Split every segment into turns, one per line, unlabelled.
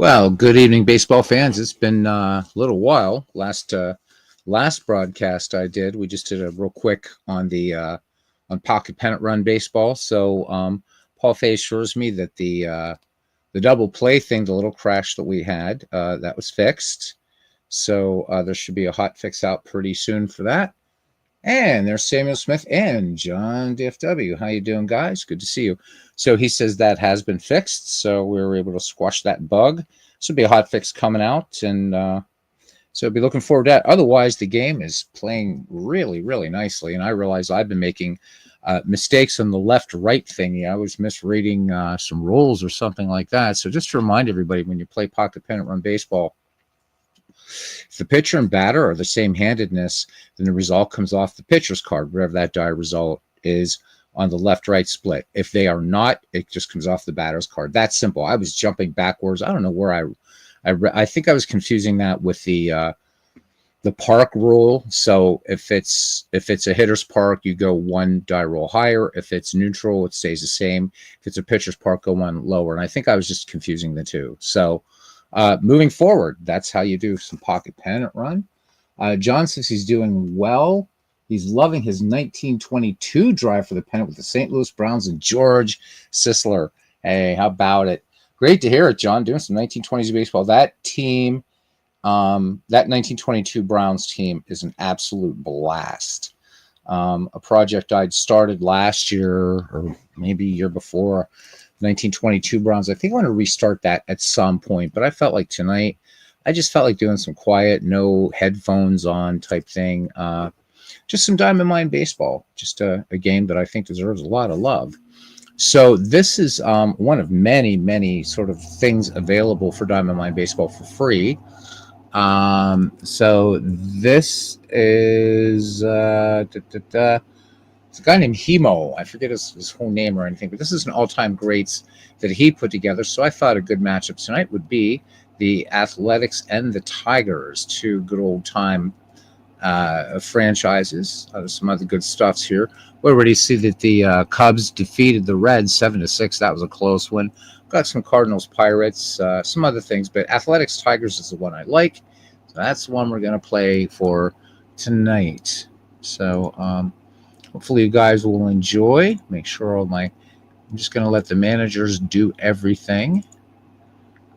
Well, good evening, baseball fans. It's been a little while. Last broadcast I did, we just did a real quick on the on pocket pennant run baseball. So Paul Fay assures me that the double play thing, the little crash that we had, that was fixed. So there should be a hot fix out pretty soon for that. And there's Samuel Smith and John DFW. How you doing, guys? Good to see you. So he says that has been fixed. So we were able to squash that bug. So be a hot fix coming out, and so be looking forward to that. Otherwise, the game is playing really, really nicely. And I realize I've been making mistakes on the left-right thingy. I was misreading some rules or something like that. So just to remind everybody, when you play pocket pennant run baseball, if the pitcher and batter are the same handedness, then the result comes off the pitcher's card, whatever that die result is on the left-right split. If they are not, it just comes off the batter's card. That's simple. I was jumping backwards. I don't know where I think I was confusing that with the park rule. So if it's a hitter's park, you go one die roll higher. If it's neutral, it stays the same. If it's a pitcher's park, go one lower. And I think I was just confusing the two. So moving forward, that's how you do some pocket pennant run. John says he's doing well. He's loving his 1922 drive for the pennant with the St. Louis Browns and George Sisler. Hey, how about it? Great to hear it, John. Doing some 1920s baseball. That team, that 1922 Browns team is an absolute blast. A project I'd started last year or maybe year before. 1922 Browns. I think I want to restart that at some point, but I felt like tonight, I just felt like doing some quiet, no headphones on type thing. Just some Diamond Mine baseball, just a game that I think deserves a lot of love. So this is one of many, many sort of things available for Diamond Mine baseball for free. So this is it's a guy named Hemo. I forget his whole name or anything, but this is an all-time greats that he put together. So I thought a good matchup tonight would be the Athletics and the Tigers, two good old-time franchises. Some other good stuffs here. We already see that the Cubs defeated the Reds 7-6. That was a close one. Got some Cardinals Pirates, some other things, but Athletics Tigers is the one I like. So that's the one we're going to play for tonight. So hopefully you guys will enjoy. Make sure I'm just going to let the managers do everything.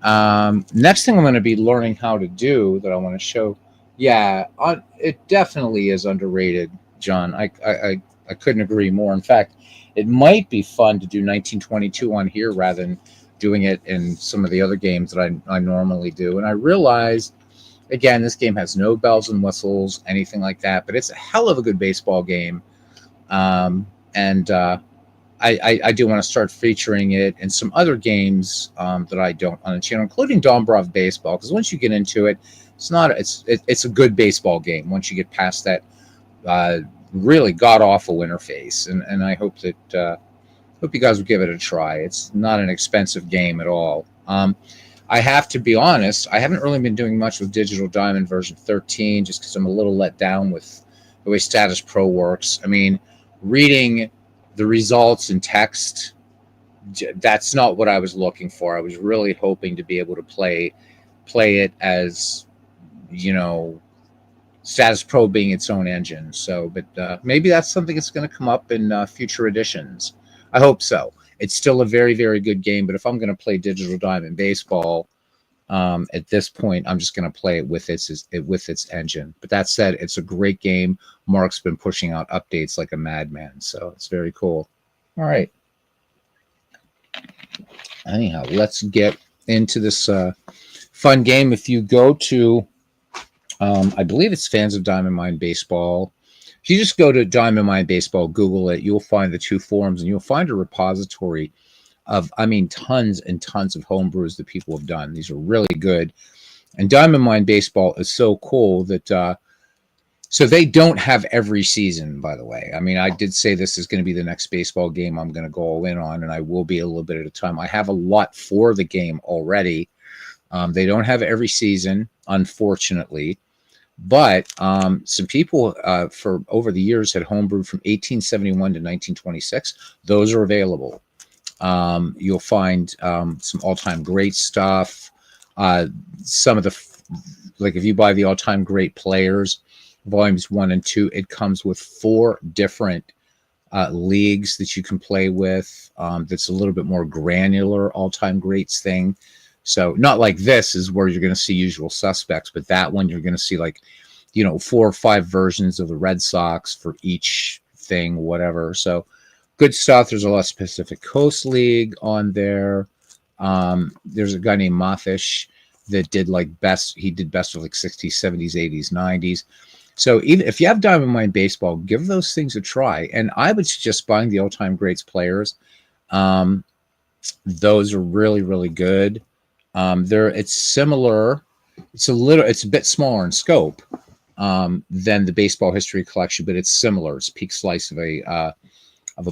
Next thing I'm going to be learning how to do that I want to show. Yeah, it definitely is underrated, John. I couldn't agree more. In fact, it might be fun to do 1922 on here rather than doing it in some of the other games that I normally do. And I realize, again, this game has no bells and whistles, anything like that, but it's a hell of a good baseball game. I do want to start featuring it in some other games that I don't on the channel, including Dombrov Baseball, because once you get into it, it's a good baseball game once you get past that really god-awful interface. And I hope that hope you guys will give it a try. It's not an expensive game at all. I have to be honest, I haven't really been doing much with Digital Diamond version 13 just because I'm a little let down with the way Status Pro works. I mean, reading the results in text, that's not what I was looking for. I was really hoping to be able to play it as, Status Pro being its own engine. So, but maybe that's something that's going to come up in future editions. I hope so. It's still a very, very good game, but if I'm going to play Digital Diamond Baseball, at this point, I'm just going to play it with its engine. But that said, it's a great game. Mark's been pushing out updates like a madman, so it's very cool. All right. Anyhow, let's get into this fun game. If you go to, I believe it's Fans of Diamond Mine Baseball. If you just go to Diamond Mine Baseball, Google it, you'll find the two forums, and you'll find a repository of, tons and tons of homebrews that people have done. These are really good. And Diamond Mine Baseball is so cool that, so they don't have every season, by the way. I mean, I did say this is going to be the next baseball game I'm going to go all in on, and I will be a little bit at a time. I have a lot for the game already. They don't have every season, unfortunately. But some people for over the years had homebrewed from 1871 to 1926. Those are available. You'll find some all-time great stuff. Uh, some of the like if you buy the all-time great players, volumes 1 and 2, it comes with 4 different leagues that you can play with. That's a little bit more granular all-time greats thing. So not like this is where you're going to see usual suspects, but that one you're going to see like, 4 or 5 versions of the Red Sox for each thing, whatever. So good stuff. There's a lot of Pacific Coast League on there. There's a guy named Mathish that did like best. He did best of like 60s, 70s, 80s, 90s. So even if you have Diamond Mine Baseball, give those things a try. And I would suggest buying the all-time greats players. Those are really, really good. It's similar. It's a bit smaller in scope than the baseball history collection, but it's similar. It's a peak slice of a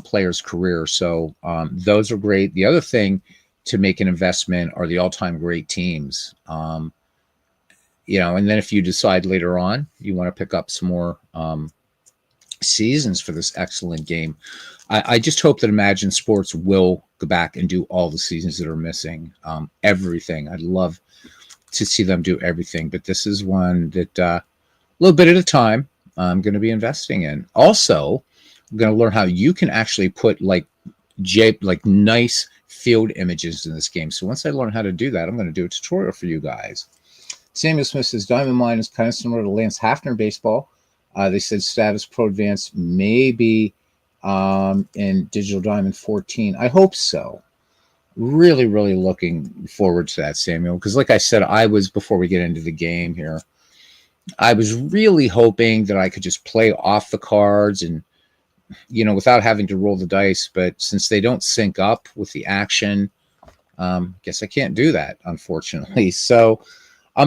player's career. So those are great. The other thing to make an investment are the all-time great teams. And then if you decide later on you want to pick up some more seasons for this excellent game, I just hope that Imagine Sports will go back and do all the seasons that are missing. Everything. I'd love to see them do everything, but this is one that a little bit at a time I'm going to be investing in. Also, I'm going to learn how you can actually put like nice field images in this game. So once I learn how to do that, I'm going to do a tutorial for you guys. Samuel Smith says Diamond Mine is kind of similar to Lance Hafner baseball. They said Status Pro Advance may be in Digital Diamond 14. I hope so. Really, really looking forward to that, Samuel. Because like I said, before we get into the game here, I was really hoping that I could just play off the cards and, without having to roll the dice. But since they don't sync up with the action, guess I can't do that, unfortunately. So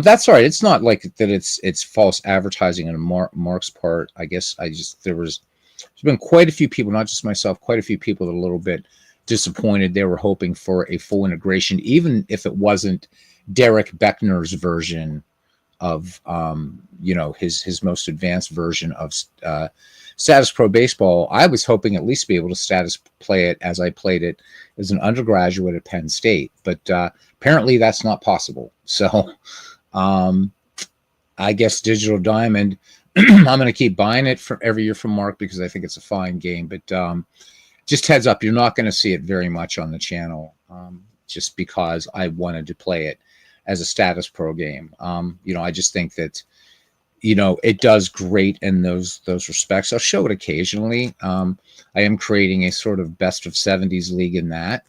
that's all right. It's not like that. It's false advertising on Mark's part. I guess there's been quite a few people, not just myself, quite a few people that are a little bit disappointed. They were hoping for a full integration, even if it wasn't Derek Beckner's version of his most advanced version of Status Pro Baseball. I was hoping at least be able to status play it as I played it as an undergraduate at Penn State, but apparently that's not possible. So I guess Digital Diamond, I'm going to keep buying it for every year from Mark because I think it's a fine game, but just heads up, you're not going to see it very much on the channel, just because I wanted to play it as a Status Pro game. I just think that, it does great in those respects. I'll show it occasionally. I am creating a sort of best of 70s league in that,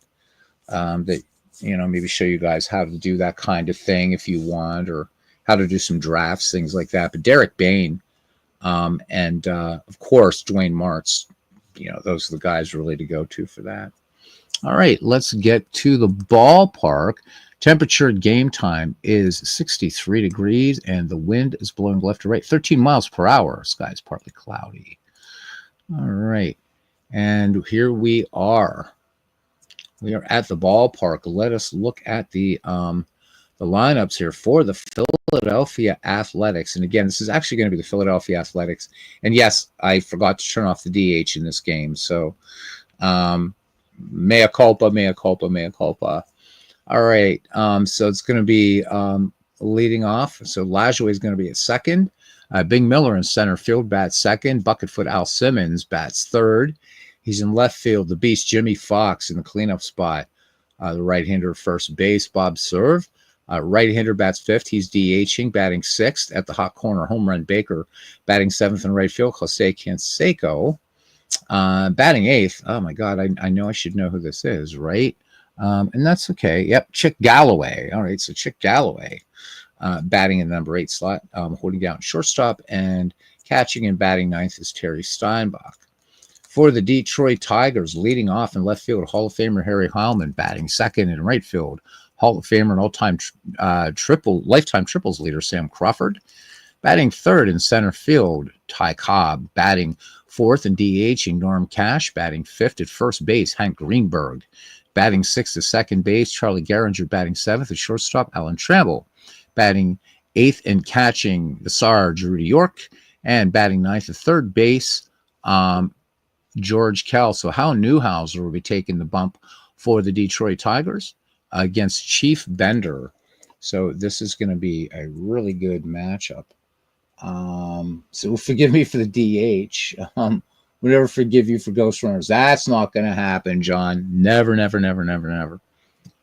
maybe show you guys how to do that kind of thing if you want, or how to do some drafts, things like that. But Derek Bain, and of course, Dwayne Martz, those are the guys really to go to for that. All right, let's get to the ballpark. Temperature at game time is 63 degrees, and the wind is blowing left to right, 13 miles per hour. Sky is partly cloudy. All right, and here we are. We are at the ballpark. Let us look at the lineups here for the Philadelphia Athletics. And again, this is actually going to be the Philadelphia Athletics. And yes, I forgot to turn off the DH in this game. So mea culpa, mea culpa, mea culpa. All right. So it's going to be leading off. So Lajoie is going to be at second. Bing Miller in center field bats second. Bucketfoot Al Simmons bats third. He's in left field. The Beast Jimmy Fox in the cleanup spot. The right-hander first base, Bob Serve. Right-hander bats fifth. He's DHing, batting sixth. At the hot corner, home run Baker. Batting seventh in right field, Jose Canseco. Batting eighth. Oh, my God. I know I should know who this is, right? And that's okay. Yep, Chick Galloway. All right, so Chick Galloway batting in the number 8 slot, holding down shortstop, and catching and batting ninth is Terry Steinbach. For the Detroit Tigers, leading off in left field, Hall of Famer Harry Heilman, batting second in right field, Hall of Famer and all-time lifetime triples leader Sam Crawford, batting third in center field, Ty Cobb, batting fourth and DHing Norm Cash, batting fifth at first base, Hank Greenberg, batting sixth at second base, Charlie Gehringer, batting seventh at shortstop, Alan Trammell, batting eighth and catching the Sarge, Rudy York, and batting ninth at third base, George Kell. So Hal Newhouser will be taking the bump for the Detroit Tigers against Chief Bender So this is going to be a really good matchup. So forgive me for the DH. We'll never forgive you for ghost runners. That's not going to happen, John. Never, never, never, never, never.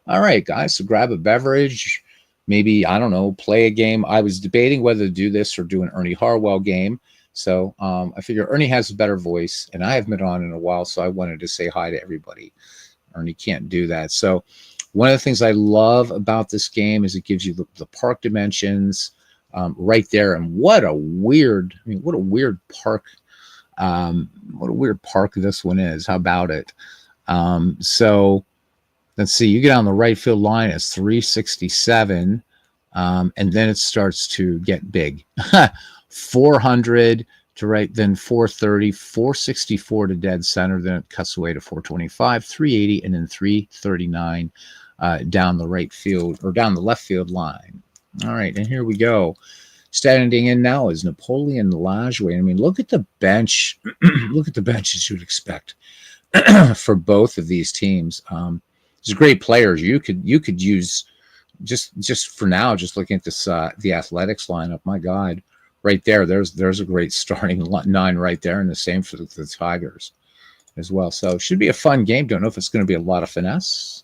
All right, guys. So grab a beverage. Maybe, I don't know, play a game. I was debating whether to do this or do an Ernie Harwell game. So I figure Ernie has a better voice, and I haven't been on in a while, so I wanted to say hi to everybody. Ernie can't do that. So one of the things I love about this game is it gives you the park dimensions right there. And what a weird park. What a weird park this one is. How about it? So let's see. You get on the right field line, it's 367. And then it starts to get big. 400 to right, then 430, 464 to dead center. Then it cuts away to 425, 380, and then 339 down the right field or down the left field line. All right, and here we go. Standing in now is Napoleon Lajoie. I mean, look at the bench. Look at the bench as you'd expect for both of these teams. These great players. You could use just for now. Just looking at this the Athletics lineup. My God, right there. There's a great starting 9 right there, and the same for the Tigers as well. So it should be a fun game. Don't know if it's going to be a lot of finesse.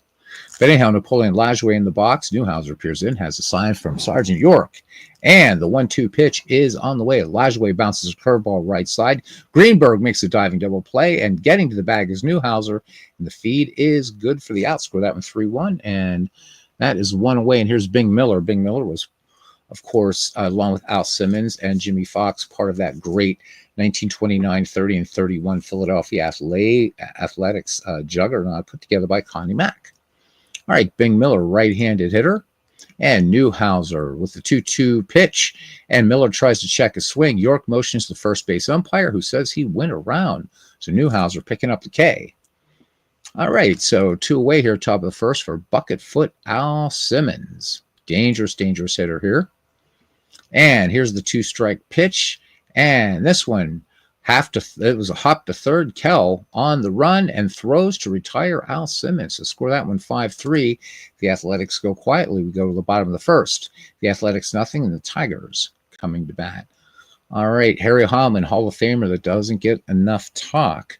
But anyhow, Napoleon Lajoie in the box. Newhouser appears in, has a sign from Sergeant York. And the 1-2 pitch is on the way. Lajoie bounces a curveball right side. Greenberg makes a diving double play, and getting to the bag is Newhouser. And the feed is good for the out. Score that one 3-1. And that is one away. And here's Bing Miller. Bing Miller was, of course, along with Al Simmons and Jimmy Fox, part of that great 1929, 30, and 31 Philadelphia Athletics juggernaut put together by Connie Mack. All right, Bing Miller, right-handed hitter. And Newhouser with the 2-2 pitch. And Miller tries to check a swing. York motions the first base umpire, who says he went around. So Newhouser picking up the K. All right, so 2 away here, top of the first for bucket foot Al Simmons. Dangerous, dangerous hitter here. And here's the 2-strike pitch. And this one, it was a hop to third. Kell on the run and throws to retire Al Simmons. So score that one 5-3. The Athletics go quietly. We go to the bottom of the first. The Athletics nothing, and the Tigers coming to bat. All right, Harry Heilmann, Hall of Famer that doesn't get enough talk,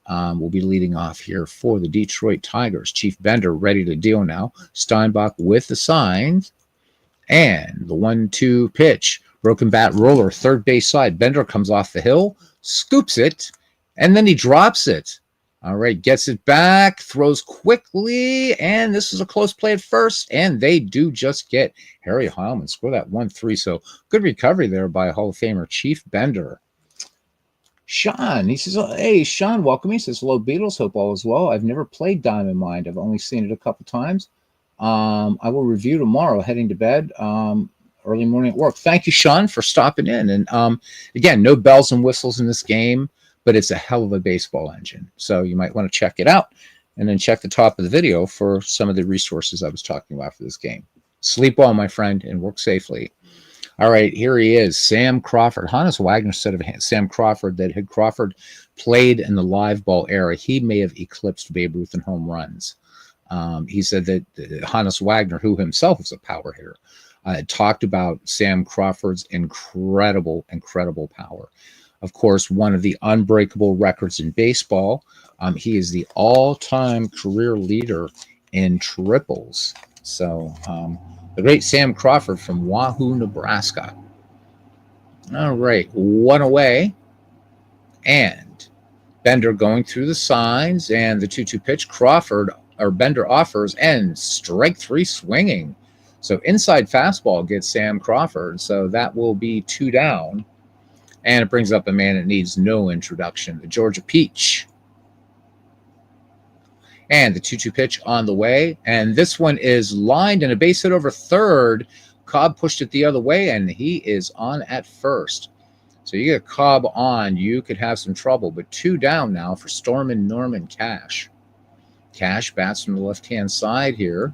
will be leading off here for the Detroit Tigers. Chief Bender ready to deal now. Steinbach with the signs. And the 1-2 pitch. Broken bat roller, third base side. Bender comes off the hill, scoops it, and then he drops it. All right, gets it back, throws quickly, and this is a close play at first, and they do just get Harry Heilmann. Score that 1-3. So good recovery there by Hall of Famer Chief Bender. Sean, he says, hey, Sean, welcome. He says, hello, Beatles. Hope all is well. I've never played Diamond Mind. I've only seen it a couple times. I will review tomorrow, heading to bed. Early morning at work. Thank you, Sean, for stopping in. And again, no bells and whistles in this game, but it's a hell of a baseball engine. So you might want to check it out and then check the top of the video for some of the resources I was talking about for this game. Sleep well, my friend, and work safely. All right, here he is, Sam Crawford. Hannes Wagner said of Sam Crawford that had Crawford played in the live ball era, he may have eclipsed Babe Ruth in home runs. He said that Hannes Wagner, who himself is a power hitter, talked about Sam Crawford's incredible power. Of course, one of the unbreakable records in baseball. He is the all-time career leader in triples. So the great Sam Crawford from Wahoo, Nebraska. All right, 1 away. And Bender going through the signs, and the 2-2 pitch. Bender offers, and strike 3 swinging. So inside fastball gets Sam Crawford. So that will be 2 down. And it brings up a man that needs no introduction, the Georgia Peach. And the 2-2 pitch on the way. And this one is lined and a base hit over third. Cobb pushed it the other way, and he is on at first. So you get Cobb on, you could have some trouble. But 2 down now for Stormin' Norman Cash. Cash bats from the left-hand side here.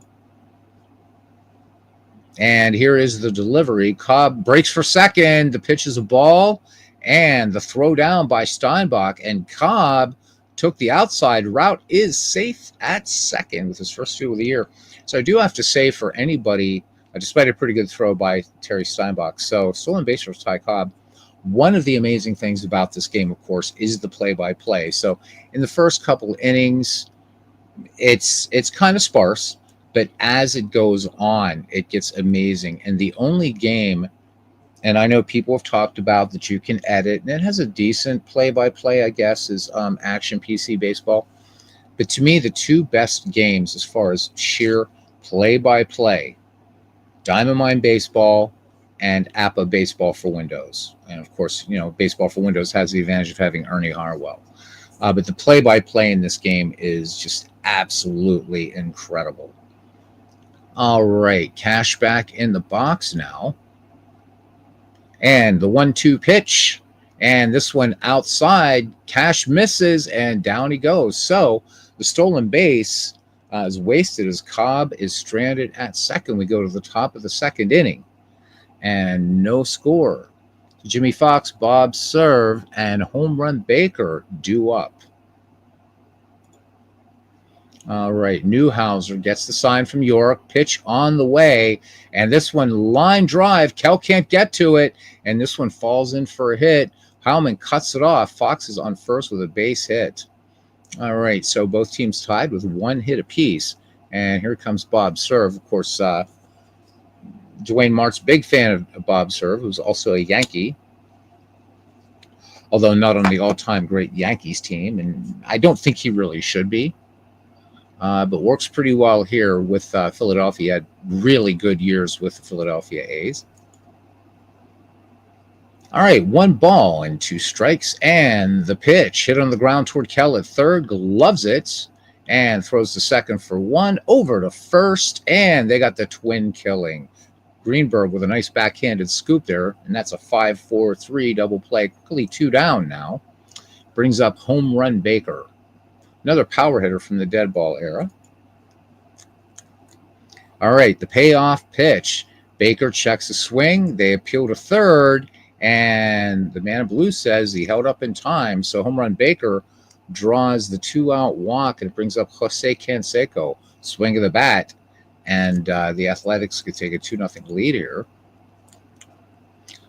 And here is the delivery. Cobb breaks for second. The pitch is a ball. And the throw down by Steinbach. And Cobb took the outside route, is safe at second with his first 2 of the year. So I do have to say, for anybody, despite a pretty good throw by Terry Steinbach. So stolen base for Ty Cobb. One of the amazing things about this game, of course, is the play-by-play. So in the first couple innings, it's kind of sparse, but as it goes on, it gets amazing. And the only game, and I know people have talked about that you can edit, and it has a decent play-by-play, I guess, is Action PC Baseball. But to me, the two best games as far as sheer play-by-play, Diamond Mine Baseball and APA Baseball for Windows. And of course, Baseball for Windows has the advantage of having Ernie Harwell. But the play-by-play in this game is just absolutely incredible. All right, Cash back in the box now. And the 1-2 pitch. And this one outside, Cash misses, and down he goes. So the stolen base is wasted as Cobb is stranded at second. We go to the top of the second inning. And no score. Jimmy Fox, Bob serve, and home run Baker due up. All right, Newhouser gets the sign from York. Pitch on the way, and this one line drive. Kel can't get to it, and this one falls in for a hit. Heilman cuts it off. Fox is on first with a base hit. All right, so both teams tied with one hit apiece, and here comes Bob Serve. Of course, Dwayne Mart's big fan of Bob Serve, who's also a Yankee, although not on the all-time great Yankees team, and I don't think he really should be. But works pretty well here with Philadelphia. He had really good years with the Philadelphia A's. All right, 1 ball and 2 strikes, and the pitch hit on the ground toward Kel at third, gloves it, and throws to second for 1, over to first, and they got the twin killing. Greenberg with a nice backhanded scoop there, and that's a 5-4-3 double play. Quickly 2 down now. Brings up home run Baker. Another power hitter from the dead ball era. All right, the payoff pitch. Baker checks the swing. They appeal to third, and the man in blue says he held up in time. So home run Baker draws the 2-out walk, and it brings up Jose Canseco. Swing of the bat, and the Athletics could take a 2-0 lead here.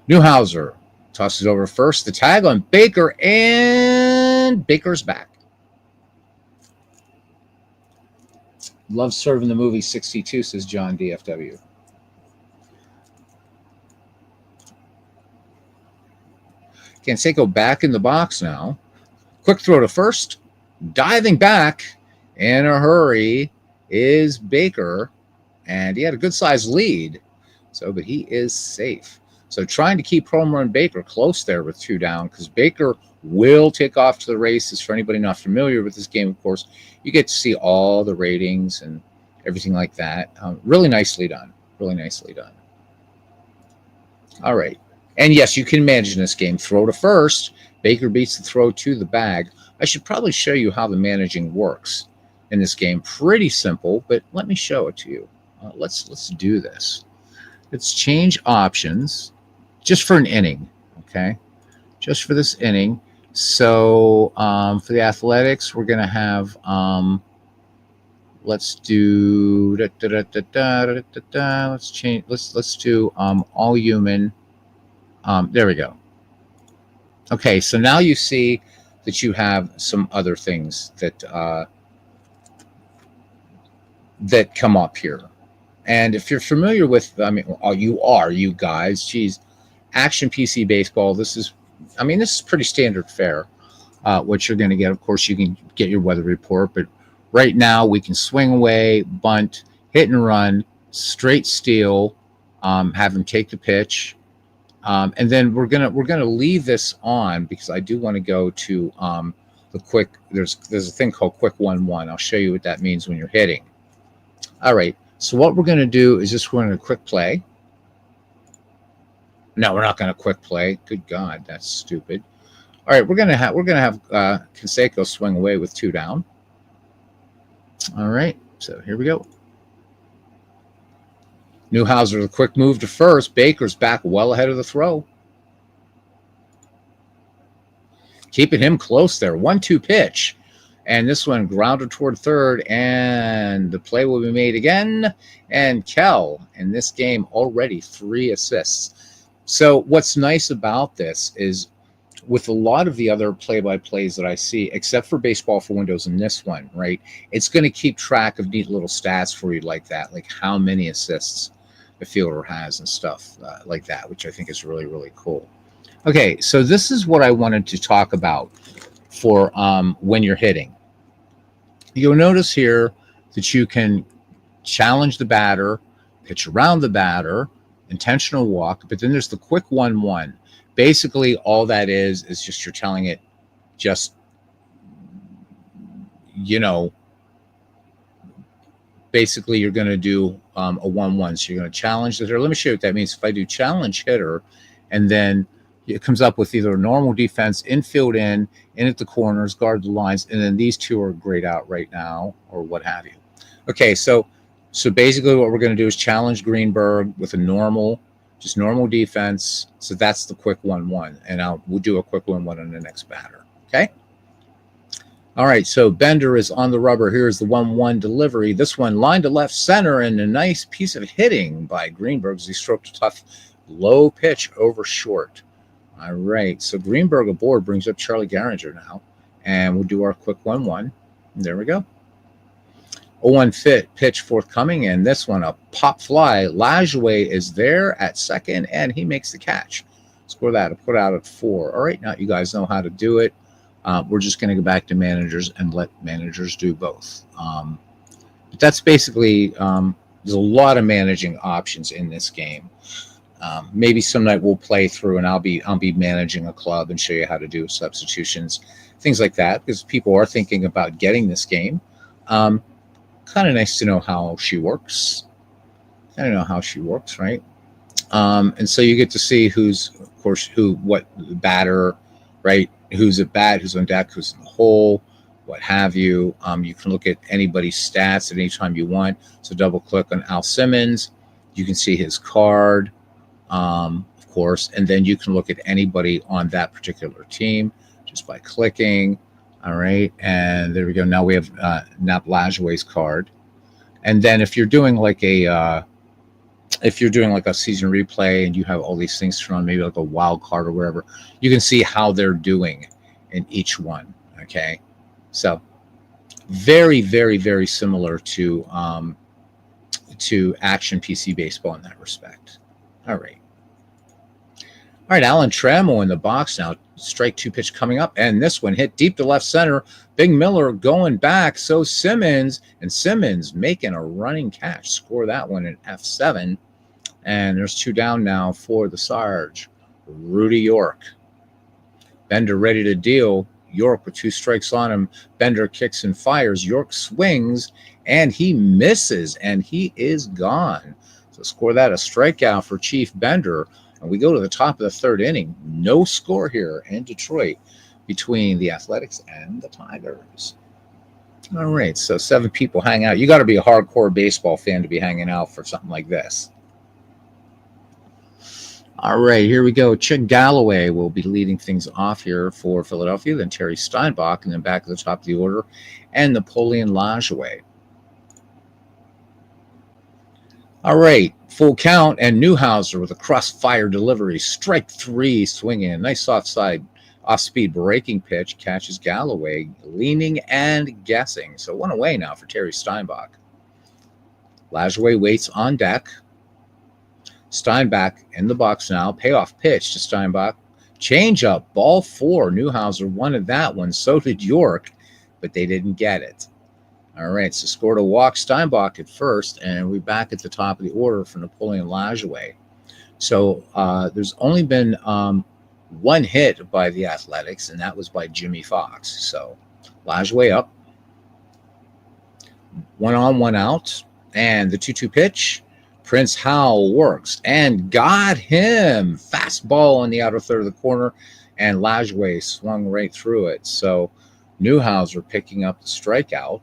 Newhouser tosses over first. The tag on Baker, and Baker's back. Love serving the movie 62, says John DFW. Canseco back in the box now. Quick throw to first. Diving back in a hurry is Baker. And he had a good-sized lead. But he is safe. So trying to keep home run Baker close there with 2 down, because Baker will take off to the races. For anybody not familiar with this game, of course, you get to see all the ratings and everything like that. Really nicely done. Really nicely done. All right. And yes, you can manage this game. Throw to first. Baker beats the throw to the bag. I should probably show you how the managing works in this game. Pretty simple, but let me show it to you. Let's do this. Let's change options just for an inning, okay? Just for this inning. So for the Athletics, we're going to have, let's do, let's change, let's do all human. There we go. Okay, so now you see that you have some other things that that come up here. And if you're familiar with, you guys, geez, Action PC Baseball, this is pretty standard fare. What you're going to get, of course, you can get your weather report, but right now we can swing away, bunt, hit and run, straight steal, have him take the pitch, and then we're gonna leave this on because I do want to go to the quick. There's a thing called quick 1-1. I'll show you what that means when you're hitting. All right. So what we're going to do is just we're going to quick play. No, we're not going to quick play. Good God, that's stupid. All right, we're going to have Canseco swing away with 2 down. All right, so here we go. Newhouser, the quick move to first. Baker's back well ahead of the throw. Keeping him close there. 1-2 pitch. And this one grounded toward third, and the play will be made again. And Kell in this game already 3 assists. So what's nice about this is with a lot of the other play-by-plays that I see, except for Baseball for Windows in this one, right, it's going to keep track of neat little stats for you like that, like how many assists the fielder has and stuff like that, which I think is really, really cool. Okay, so this is what I wanted to talk about for when you're hitting. You'll notice here that you can challenge the batter, pitch around the batter, intentional walk, but then there's the quick 1-1. Basically, all that is just you're telling it just, basically you're going to do a 1-1. So you're going to challenge the hitter. Let me show you what that means. If I do challenge hitter, and then it comes up with either normal defense, infield in at the corners, guard the lines, and then these two are grayed out right now, or what have you. Okay, so basically what we're going to do is challenge Greenberg with a normal defense. So that's the quick 1-1, and we'll do a quick 1-1 on the next batter. Okay. All right, so Bender is on the rubber. Here's the 1-1 delivery. This one line to left center, and a nice piece of hitting by Greenberg as he stroked a tough low pitch over short. All right, so Greenberg aboard brings up Charlie Gehringer now, and we'll do our quick 1-1. There we go. 0-1 pitch forthcoming, and this one a pop fly. Lajoie is there at second, and he makes the catch. Score that. Put out at 4. All right, now you guys know how to do it. We're just going to go back to managers and let managers do both. But that's basically there's a lot of managing options in this game. Maybe some night we'll play through, and I'll be managing a club and show you how to do substitutions, things like that, because people are thinking about getting this game. Kind of nice to know how she works. Right? And so you get to see who's, of course, what batter, right? Who's at bat, who's on deck, who's in the hole, what have you. You can look at anybody's stats at any time you want. So double click on Al Simmons. You can see his card, of course, and then you can look at anybody on that particular team just by clicking. All right, and there we go. Now we have Nap Lajoie's card, and then if you're doing like a season replay and you have all these things turned on, maybe like a wild card or whatever, you can see how they're doing in each one. Okay, so very, very, very similar to Action PC Baseball in that respect. All right. All right, Alan Trammell in the box now. Strike 2 pitch coming up, and this one hit deep to left center. Big Miller going back. So Simmons making a running catch. Score that one in F7. And there's 2 down now for the Sarge. Rudy York. Bender ready to deal. York with 2 strikes on him. Bender kicks and fires. York swings, and he misses, and he is gone. So score that, a strikeout for Chief Bender. And we go to the top of the 3rd inning. No score here in Detroit between the Athletics and the Tigers. All right, so 7 people hang out. You got to be a hardcore baseball fan to be hanging out for something like this. All right, here we go. Chick Galloway will be leading things off here for Philadelphia, then Terry Steinbach, and then back at the top of the order, and Napoleon Lajoie. All right, full count, and Newhouser with a crossfire delivery. Strike 3 swinging. Nice off-speed breaking pitch. Catches Galloway leaning and guessing. So 1 away now for Terry Steinbach. Lajoie waits on deck. Steinbach in the box now. Payoff pitch to Steinbach. Change up, ball 4. Newhouser wanted that one. So did York, but they didn't get it. All right, so scored a walk. Steinbach at first, and we're back at the top of the order for Napoleon Lajoie. So there's only been 1 hit by the Athletics, and that was by Jimmy Fox. So Lajoie up. 1 on, 1 out, and the 2-2 pitch. Prince Howell works and got him. Fastball on the outer third of the corner, and Lajoie swung right through it. So Newhouser picking up the strikeout.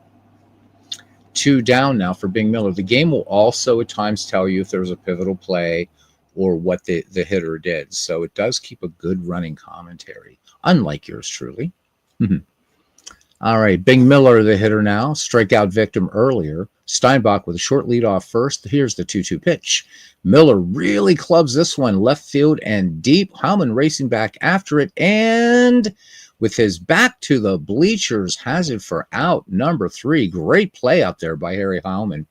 2 down now for Big Miller. The game will also at times tell you if there was a pivotal play or what the hitter did. So it does keep a good running commentary, unlike yours truly. All right, Bing Miller, the hitter now, strikeout victim earlier. Steinbach with a short lead off first. Here's the 2-2 pitch. Miller really clubs this one left field and deep. Heilmann racing back after it, and with his back to the bleachers, has it for out number 3. Great play out there by Harry Heilmann.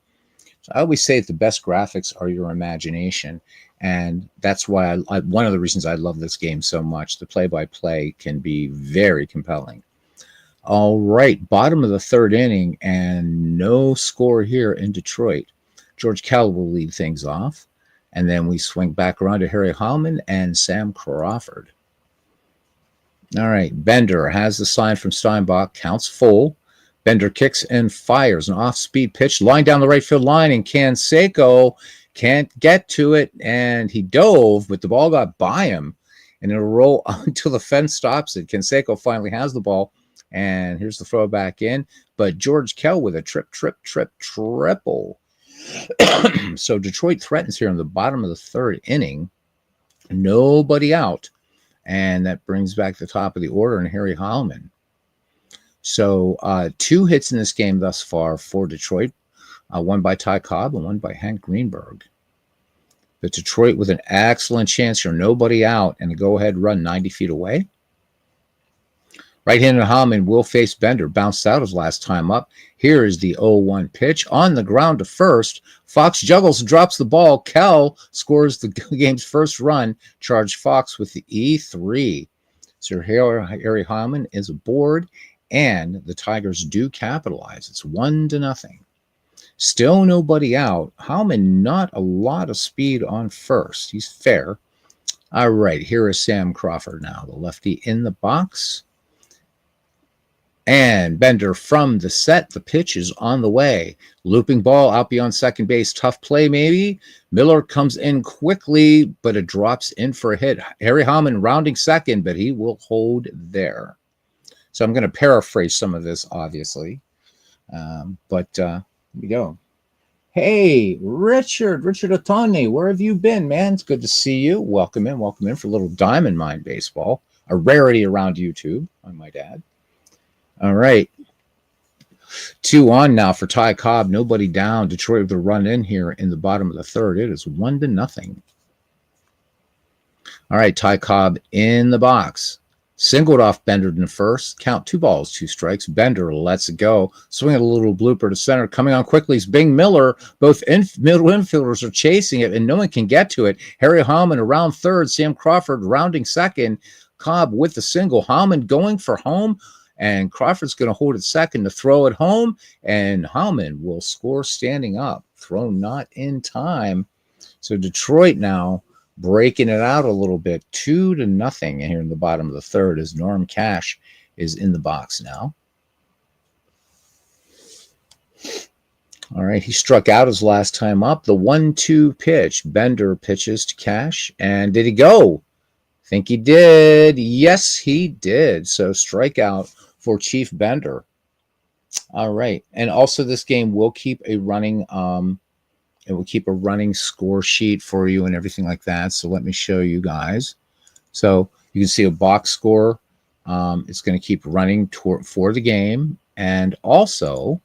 So I always say that the best graphics are your imagination, and that's why one of the reasons I love this game so much. The play-by-play can be very compelling. All right, bottom of the 3rd inning, and no score here in Detroit. George Kell will lead things off, and then we swing back around to Harry Heilmann and Sam Crawford. All right, Bender has the sign from Steinbach, counts full. Bender kicks and fires an off-speed pitch, line down the right field line, and Canseco can't get to it, and he dove, but the ball got by him, and it'll roll until the fence stops it. Canseco finally has the ball, and here's the throw back in, but George Kell with a triple. So Detroit threatens here in the bottom of the 3rd inning. Nobody out, and that brings back the top of the order and Harry Heilmann. So 2 hits in this game thus far for Detroit, one by Ty Cobb and one by Hank Greenberg. But Detroit with an excellent chance here, nobody out, and a go-ahead run 90 feet away. Right-handed Heilmann will face Bender, bounced out his last time up. Here is the 0-1 pitch on the ground to first. Fox juggles and drops the ball. Kell scores the game's first run, charged Fox with the E3. So Harry Heilmann is aboard, and the Tigers do capitalize. It's 1-0. Still nobody out. Heilmann not a lot of speed on first. He's fair. All right, here is Sam Crawford now, the lefty in the box. And Bender from the set. The pitch is on the way. Looping ball out beyond second base. Tough play maybe. Miller comes in quickly, but it drops in for a hit. Harry Heilmann rounding second, but he will hold there. So I'm going to paraphrase some of this, obviously. But here we go. Hey, Richard Ohtani, where have you been, man? It's good to see you. Welcome in for a little Diamond Mine baseball. A rarity around YouTube, I might add. All right. 2 on now for Ty Cobb. Nobody down. Detroit with a run in here in the bottom of the 3rd. It is 1-0. All right, Ty Cobb in the box. Singled off Bender in the first. Count 2 balls, 2 strikes. Bender lets it go. Swing a little blooper to center. Coming on quickly is Bing Miller. Both middle infielders are chasing it, and no one can get to it. Harry Heilmann around 3rd. Sam Crawford rounding 2nd. Cobb with the single. Heilmann going for home. And Crawford's going to hold it second to throw it home, and Heilmann will score standing up. Throw not in time. So Detroit now breaking it out a little bit, 2-0 here in the bottom of the 3rd as Norm Cash is in the box now. All right, he struck out his last time up. The 1-2 pitch. Bender pitches to Cash, and did he go? Think he did. Yes, he did. So strikeout for Chief Bender. All right. And also this game will keep a running score sheet for you and everything like that. So let me show you guys. So you can see a box score. It's going to keep running for the game. And also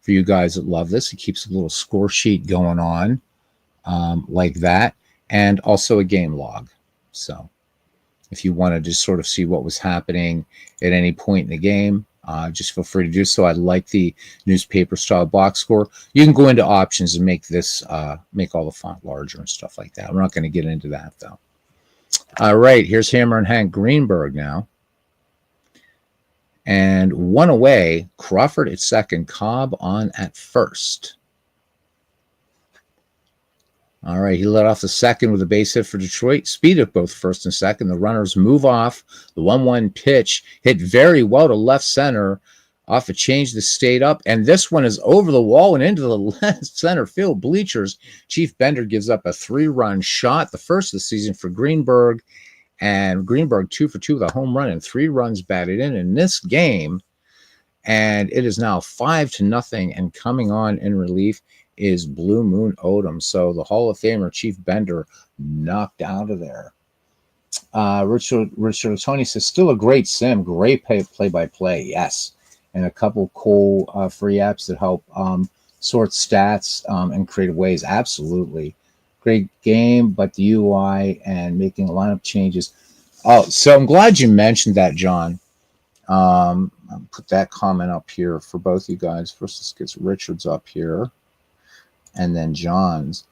for you guys that love this, it keeps a little score sheet going on like that. And also a game log. So if you want to just sort of see what was happening at any point in the game, just feel free to do so. I like the newspaper style box score. You can go into options and make this, make all the font larger and stuff like that. We're not going to get into that though. All right, here's Hammer and Hank Greenberg now. And 1 away, Crawford at second, Cobb on at first. All right, he led off the second with a base hit for Detroit. Speed at both first and second. The runners move off. The 1-1 pitch hit very well to left center. Off a change that stayed up. And this one is over the wall and into the left center field bleachers. Chief Bender gives up a 3-run shot, the first of the season for Greenberg. And Greenberg 2 for 2 with a home run and 3 runs batted in this game. And it is now 5-0. And coming on in relief is Blue Moon Odom. So the Hall of Famer Chief Bender knocked out of there. Richard Ohtani says, still a great sim, great play-by-play. Yes. and a couple cool free apps that help sort stats in creative ways. Absolutely. Great game, but the UI and making lineup changes. Oh, so I'm glad you mentioned that, John. I'll put that comment up here for both you guys. First, let's get Richard's up here, and then John's.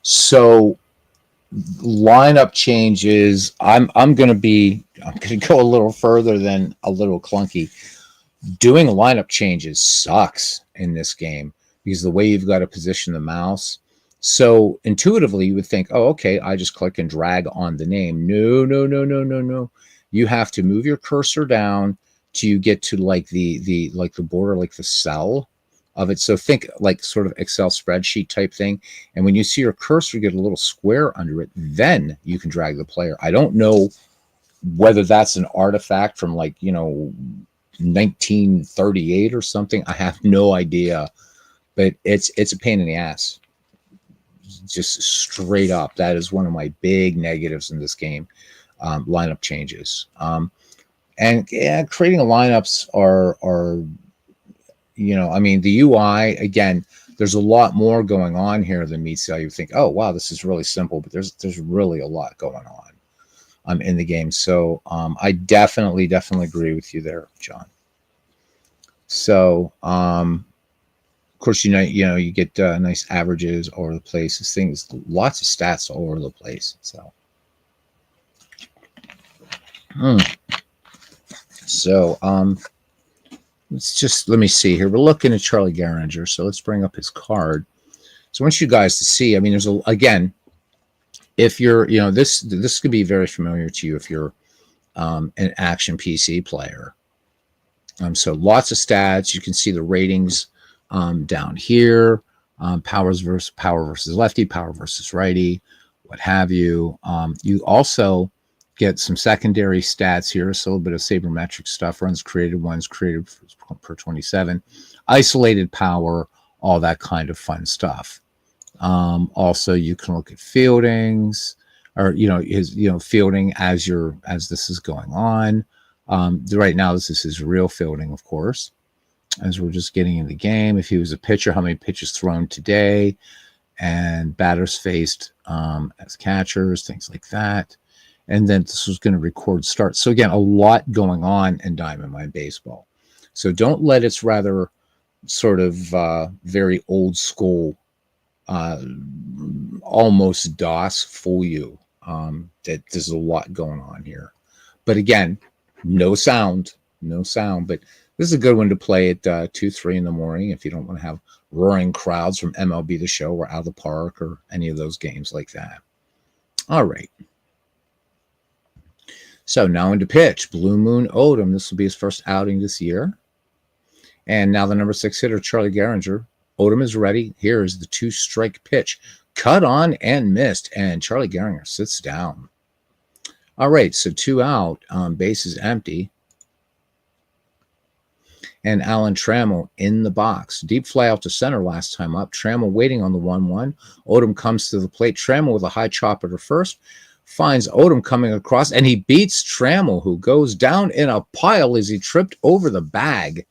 So, lineup changes. I'm gonna go a little further than a little clunky. Doing lineup changes sucks in this game because the way you've got to position the mouse. So intuitively, you would think, oh, okay, I just click and drag on the name. No, no, no, no, no, no. You have to move your cursor down till you get to like the border, like the cell of it. So think like sort of Excel spreadsheet type thing. And when you see your cursor get a little square under it, then you can drag the player. I don't know whether that's an artifact from 1938 or something. I have no idea, but it's a pain in the ass. Just straight up, that is one of my big negatives in this game. Lineup changes, and creating lineups are I mean, the UI, again, there's a lot more going on here than meets the eye. You think, oh wow, this is really simple, but there's really a lot going on in the game. So I definitely agree with you there, John. So of course, you get nice averages all over the place. This thing's lots of stats all over the place. So let me see here. We're looking at Charlie Gehringer, so let's bring up his card. So I want you guys to see. I mean, there's if you're, this could be very familiar to you if you're an action PC player. So lots of stats. You can see the ratings down here. Power versus lefty, power versus righty, what have you. You also get some secondary stats here. So a little bit of sabermetric stuff. Runs created, ones created per 27. Isolated power, all that kind of fun stuff. Also, you can look at fieldings, or his fielding as this is going on. Right now, this is his real fielding, of course, as we're just getting in the game. If he was a pitcher, how many pitches thrown today, and batters faced as catchers, things like that. And then this was going to record starts. So again, a lot going on in Diamond Mine Baseball. So don't let its rather sort of very old school, almost DOS fool you that there's a lot going on here. But again, no sound. But this is a good one to play at 2-3 in the morning if you don't want to have roaring crowds from MLB The Show or Out of the Park or any of those games like that. All right. So now into pitch, Blue Moon Odom. This will be his first outing this year. And now the number 6 hitter, Charlie Gehringer. Odom is ready. Here is the 2-strike pitch. Cut on and missed. And Charlie Gehringer sits down. All right, so 2 out. Base is empty. And Alan Trammell in the box. Deep fly out to center last time up. Trammell waiting on the 1-1. Odom comes to the plate. Trammell with a high chopper to first. Finds Odom coming across, and he beats Trammell, who goes down in a pile as he tripped over the bag.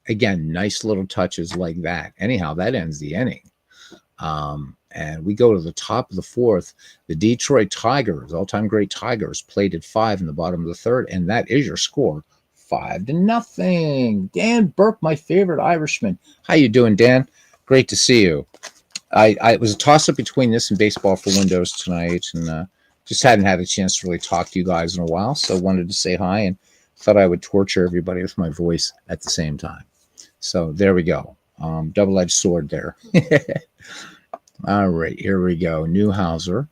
Again, nice little touches like that. Anyhow, that ends the inning. And we go to the top of the 4th. The Detroit Tigers, all-time great Tigers, played at 5 in the bottom of the 3rd, and that is your score, 5-0. Dan Burke, my favorite Irishman. How you doing, Dan? Great to see you. It was a toss-up between this and Baseball for Windows tonight, and just hadn't had a chance to really talk to you guys in a while, so wanted to say hi and thought I would torture everybody with my voice at the same time. So there we go. Double-edged sword there. All right, here we go. Newhouser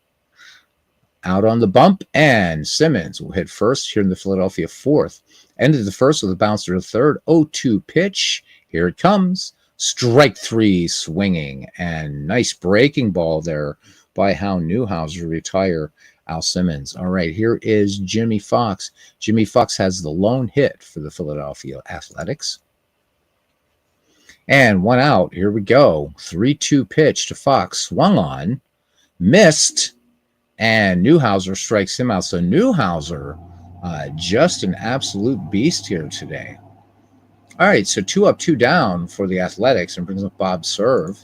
out on the bump, and Simmons will hit first here in the Philadelphia 4th. Ended the 1st with a bounce to the 3rd. 0-2 pitch. Here it comes. Strike 3 swinging, and nice breaking ball there by Hal Newhouser, retire Al Simmons. All right, here is Jimmy Fox. Jimmy Fox has the lone hit for the Philadelphia Athletics. And 1 out. Here we go. 3-2 pitch to Fox. Swung on. Missed. And Newhouser strikes him out. So Newhouser, just an absolute beast here today. All right, so 2 up, 2 down for the Athletics, and brings up Bob Serve.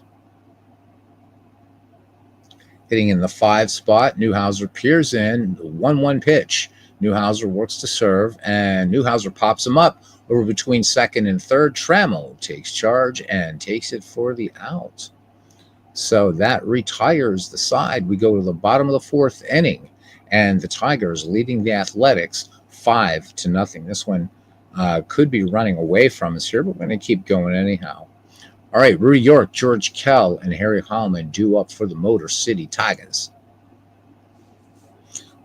Hitting in the 5 spot, Newhouser peers in, 1-1 pitch. Newhouser works to serve, and Newhouser pops him up over between second and third. Trammell takes charge and takes it for the out. So that retires the side. We go to the bottom of the 4th inning, and the Tigers leading the Athletics 5-0. This one could be running away from us here, but we're going to keep going anyhow. All right, Rudy York, George Kell, and Harry Hallman due up for the Motor City Tigers.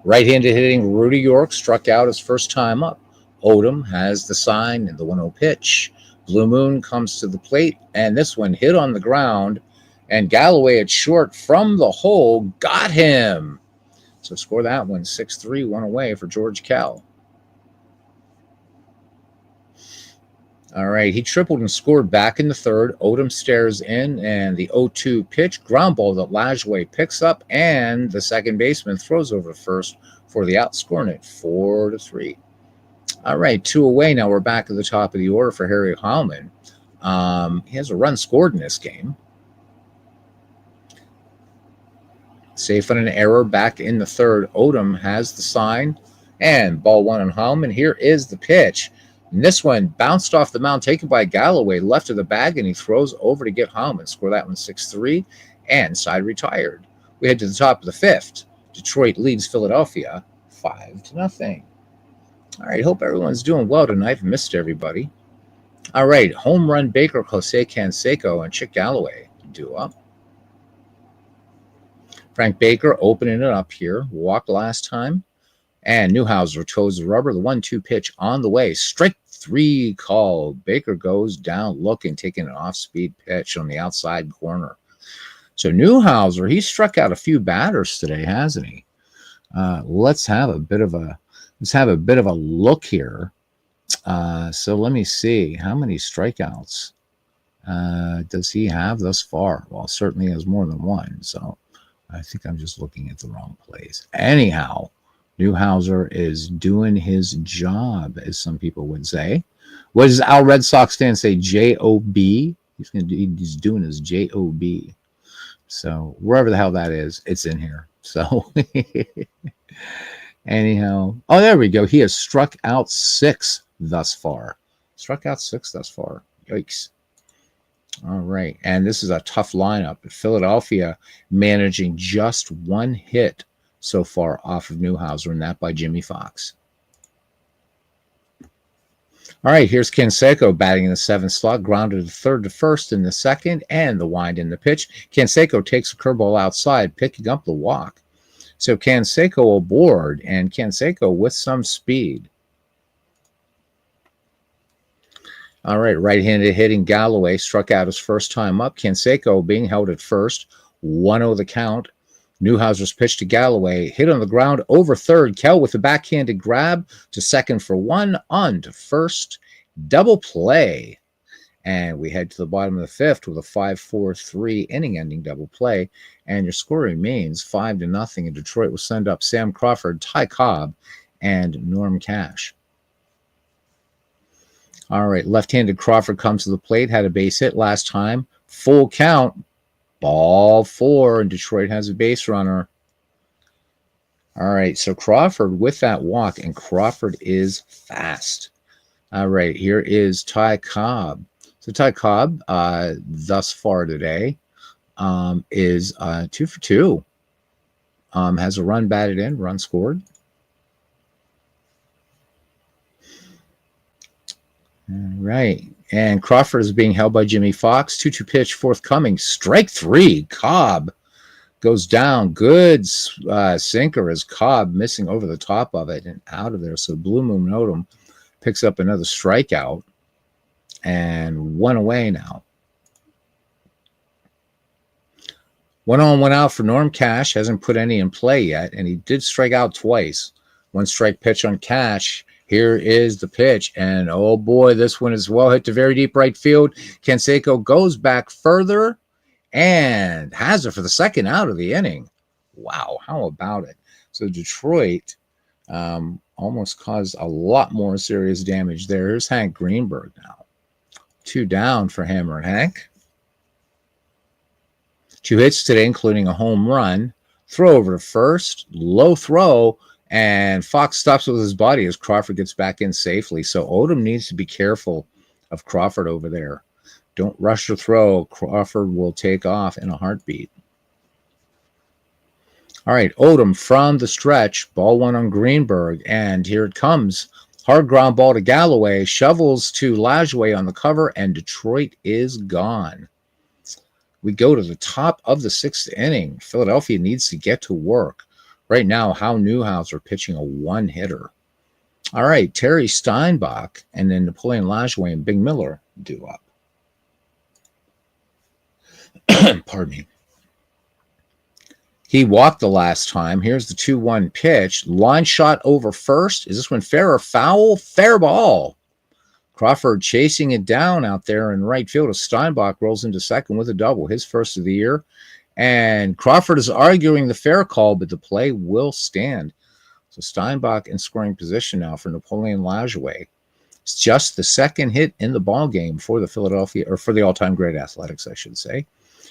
Right-handed hitting Rudy York struck out his first time up. Odom has the sign and the 1-0 pitch. Blue Moon comes to the plate, and this one hit on the ground, and Galloway at short from the hole got him. So score that one 6-3, 1 away for George Kell. All right, he tripled and scored back in the 3rd. Odom stares in, and the 0-2 pitch, ground ball that Lajoie picks up, and the second baseman throws over to first for the out, scoring it 4-3. All right, 2 away. Now we're back at the top of the order for Harry Hallman. He has a run scored in this game. Safe on an error back in the 3rd. Odom has the sign, and ball 1 on Hallman. Here is the pitch. And this one bounced off the mound, taken by Galloway, left of the bag, and he throws over to get Hallman. Score that one 6-3, and side retired. We head to the top of the 5th. Detroit leads Philadelphia 5-0. All right, hope everyone's doing well tonight. I've missed everybody. All right, home run Baker, Jose Canseco, and Chick Galloway due up. Frank Baker opening it up here. Walked last time. And Newhouser toes the rubber. The 1-2 pitch on the way. Strike 3 call. Baker goes down looking, taking an off-speed pitch on the outside corner. So Newhouser, he struck out a few batters today, hasn't he? Let's have a bit of a look here. So let me see. How many strikeouts does he have thus far? Well, certainly has more than one. So I think I'm just looking at the wrong place. Anyhow, Newhouser is doing his job, as some people would say. What does our Red Sox fan say? J-O-B? He's doing his J-O-B. So wherever the hell that is, it's in here. So anyhow. Oh, there we go. He has struck out 6 thus far. Yikes. All right. And this is a tough lineup. Philadelphia managing just 1 hit so far off of Newhouser, and that by Jimmy Fox. All right, here's Canseco batting in the 7th slot, grounded to third to first in the 2nd, and the wind in the pitch. Canseco takes a curveball outside, picking up the walk. So Canseco aboard, and Canseco with some speed. All right, right-handed hitting Galloway struck out his first time up. Canseco being held at first, 1-0 the count. Newhouser's pitch to Galloway, hit on the ground over third. Kell with a backhanded grab to second for 1, on to first. Double play. And we head to the bottom of the 5th with a 5-4-3 inning-ending double play. And your score remains 5-0. And Detroit will send up Sam Crawford, Ty Cobb, and Norm Cash. All right, left-handed Crawford comes to the plate, had a base hit last time. Full count. Ball 4, and Detroit has a base runner. All right, so Crawford with that walk, and Crawford is fast. All right, here is Ty Cobb. So Ty Cobb, thus far today, is 2 for 2. Has a run batted in, run scored. All right. And Crawford is being held by Jimmy Fox. 2-2 pitch forthcoming. Strike 3. Cobb goes down. Good sinker as Cobb missing over the top of it and out of there. So Blue Moon Odom picks up another strikeout. And 1 away now. 1 on, 1 out for Norm Cash. Hasn't put any in play yet. And he did strike out twice. 1 strike pitch on Cash. Here is the pitch, and oh boy, this one is well hit to very deep right field. Canseco goes back further and has it for the 2nd out of the inning. Wow, how about it? So Detroit almost caused a lot more serious damage there. Here's Hank Greenberg now. 2 down for Hammer and Hank. 2 hits today, including a home run. Throw over to first. Low throw. And Fox stops with his body as Crawford gets back in safely. So Odom needs to be careful of Crawford over there. Don't rush the throw. Crawford will take off in a heartbeat. All right, Odom from the stretch. Ball 1 on Greenberg. And here it comes. Hard ground ball to Galloway. Shovels to Lajoie on the cover. And Detroit is gone. We go to the top of the 6th inning. Philadelphia needs to get to work. Right now, Hal Newhouser pitching a 1-hitter. All right, Terry Steinbach and then Napoleon Lajoie and Big Miller due up. Pardon me. He walked the last time. Here's the 2-1 pitch. Line shot over first. Is this one fair or foul? Fair ball. Crawford chasing it down out there in right field. Steinbach rolls into second with a double, his first of the year. And Crawford is arguing the fair call, but the play will stand. So Steinbach in scoring position now for Napoleon Lajoie. It's just the second hit in the ball game for the Philadelphia, or for the all-time great Athletics, I should say.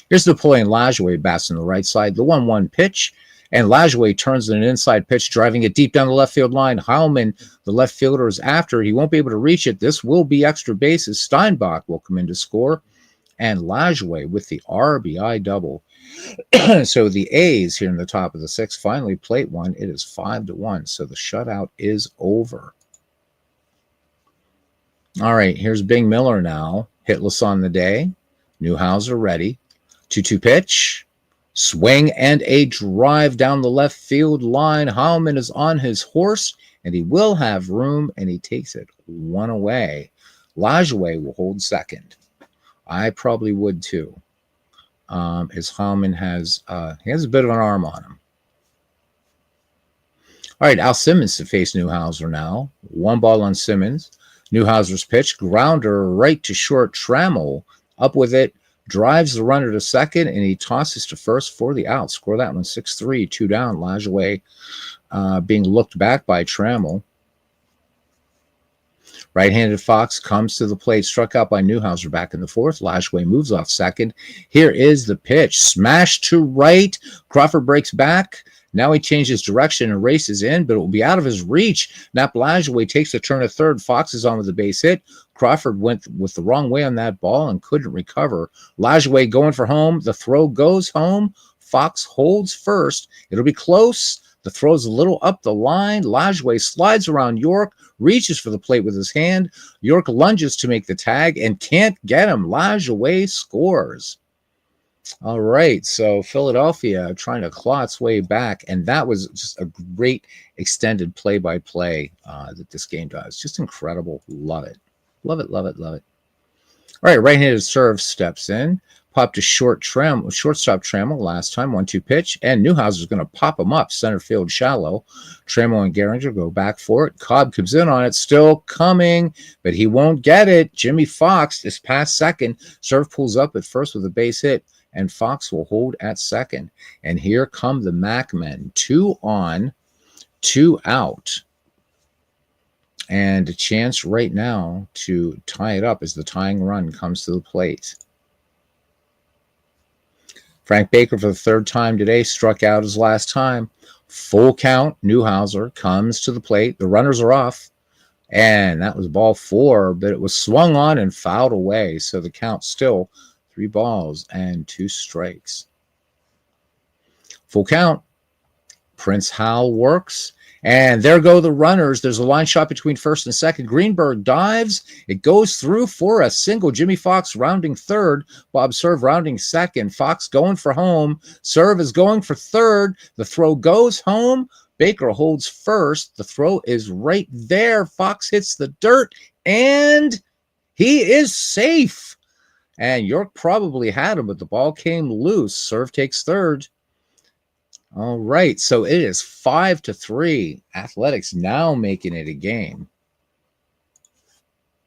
Here's Napoleon Lajoie bats on the right side. The 1-1 pitch. And Lajoie turns an inside pitch, driving it deep down the left field line. Heilman, the left fielder, is after. He won't be able to reach it. This will be extra bases. Steinbach will come in to score. And Lajoie with the RBI double. So the A's here in the top of the 6th finally plate one. It is 5-1. So the shutout is over. All right, here's Big Miller now. Hitless on the day. Newhouser ready. 2-2 pitch. Swing and a drive down the left field line. Heilman is on his horse, and he will have room, and he takes it 1 away. Lajoie will hold second. I probably would too. As Heilman has a bit of an arm on him. All right, Al Simmons to face Newhouser now. 1 ball on Simmons. Newhouser's pitch, grounder right to short. Trammell up with it. Drives the runner to second, and he tosses to first for the out. Score that one 6-3, 2 down. Lajoie being looked back by Trammell. Right-handed Fox comes to the plate, struck out by Newhouser back in the 4th. Lajoie moves off second. Here is the pitch. Smash to right. Crawford breaks back. Now he changes direction and races in, but it will be out of his reach. Nap Lajoie takes a turn at third. Fox is on with the base hit. Crawford went with the wrong way on that ball and couldn't recover. Lajoie going for home. The throw goes home. Fox holds first. It'll be close. The throw's a little up the line. Lajoie slides around York, reaches for the plate with his hand. York lunges to make the tag and can't get him. Lajoie scores. All right, so Philadelphia trying to claw its way back, and that was just a great extended play-by-play that this game does. Just incredible. Love it. Love it, love it, love it. All right, right-handed serve steps in. Popped to shortstop Trammell last time, 1-2 pitch, and Newhouser's going to pop him up, center field shallow. Trammell and Gehringer go back for it. Cobb comes in on it, still coming, but he won't get it. Jimmy Fox is past second. Serve pulls up at first with a base hit, and Fox will hold at second. And here come the Mac men, 2 on, 2 out. And a chance right now to tie it up as the tying run comes to the plate. Frank Baker for the 3rd time today struck out his last time. Full count. Newhouser comes to the plate. The runners are off. And that was ball 4, but it was swung on and fouled away. So the count still 3 balls and 2 strikes. Full count. Prince Hal works. And there go the runners. There's a line shot between first and second. Greenberg dives. It goes through for a single. Jimmy Fox rounding third. Bob Serve rounding second. Fox going for home. Serve is going for third. The throw goes home. Baker holds first. The throw is right there. Fox hits the dirt. And he is safe. And York probably had him, but the ball came loose. Serve takes third. All right, so it is 5-3. Athletics now making it a game.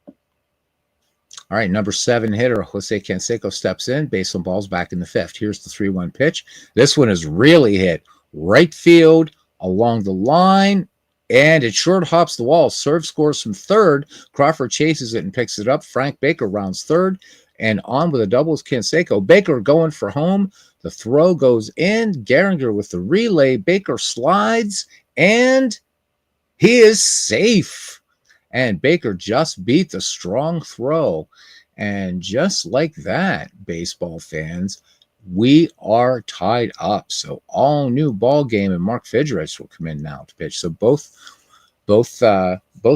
All right, number 7 hitter, Jose Canseco steps in. Base on balls back in the 5th. Here's the 3-1 pitch. This one is really hit right field along the line. And it short hops the wall. Serve scores from third. Crawford chases it and picks it up. Frank Baker rounds third. And on with a doubles, Canseco. Baker going for home. The throw goes in. Gehringer with the relay. Baker slides. And he is safe. And Baker just beat the strong throw. And just like that, baseball fans, we are tied up. So all new ball game, and Mark Fidrich will come in now to pitch. So both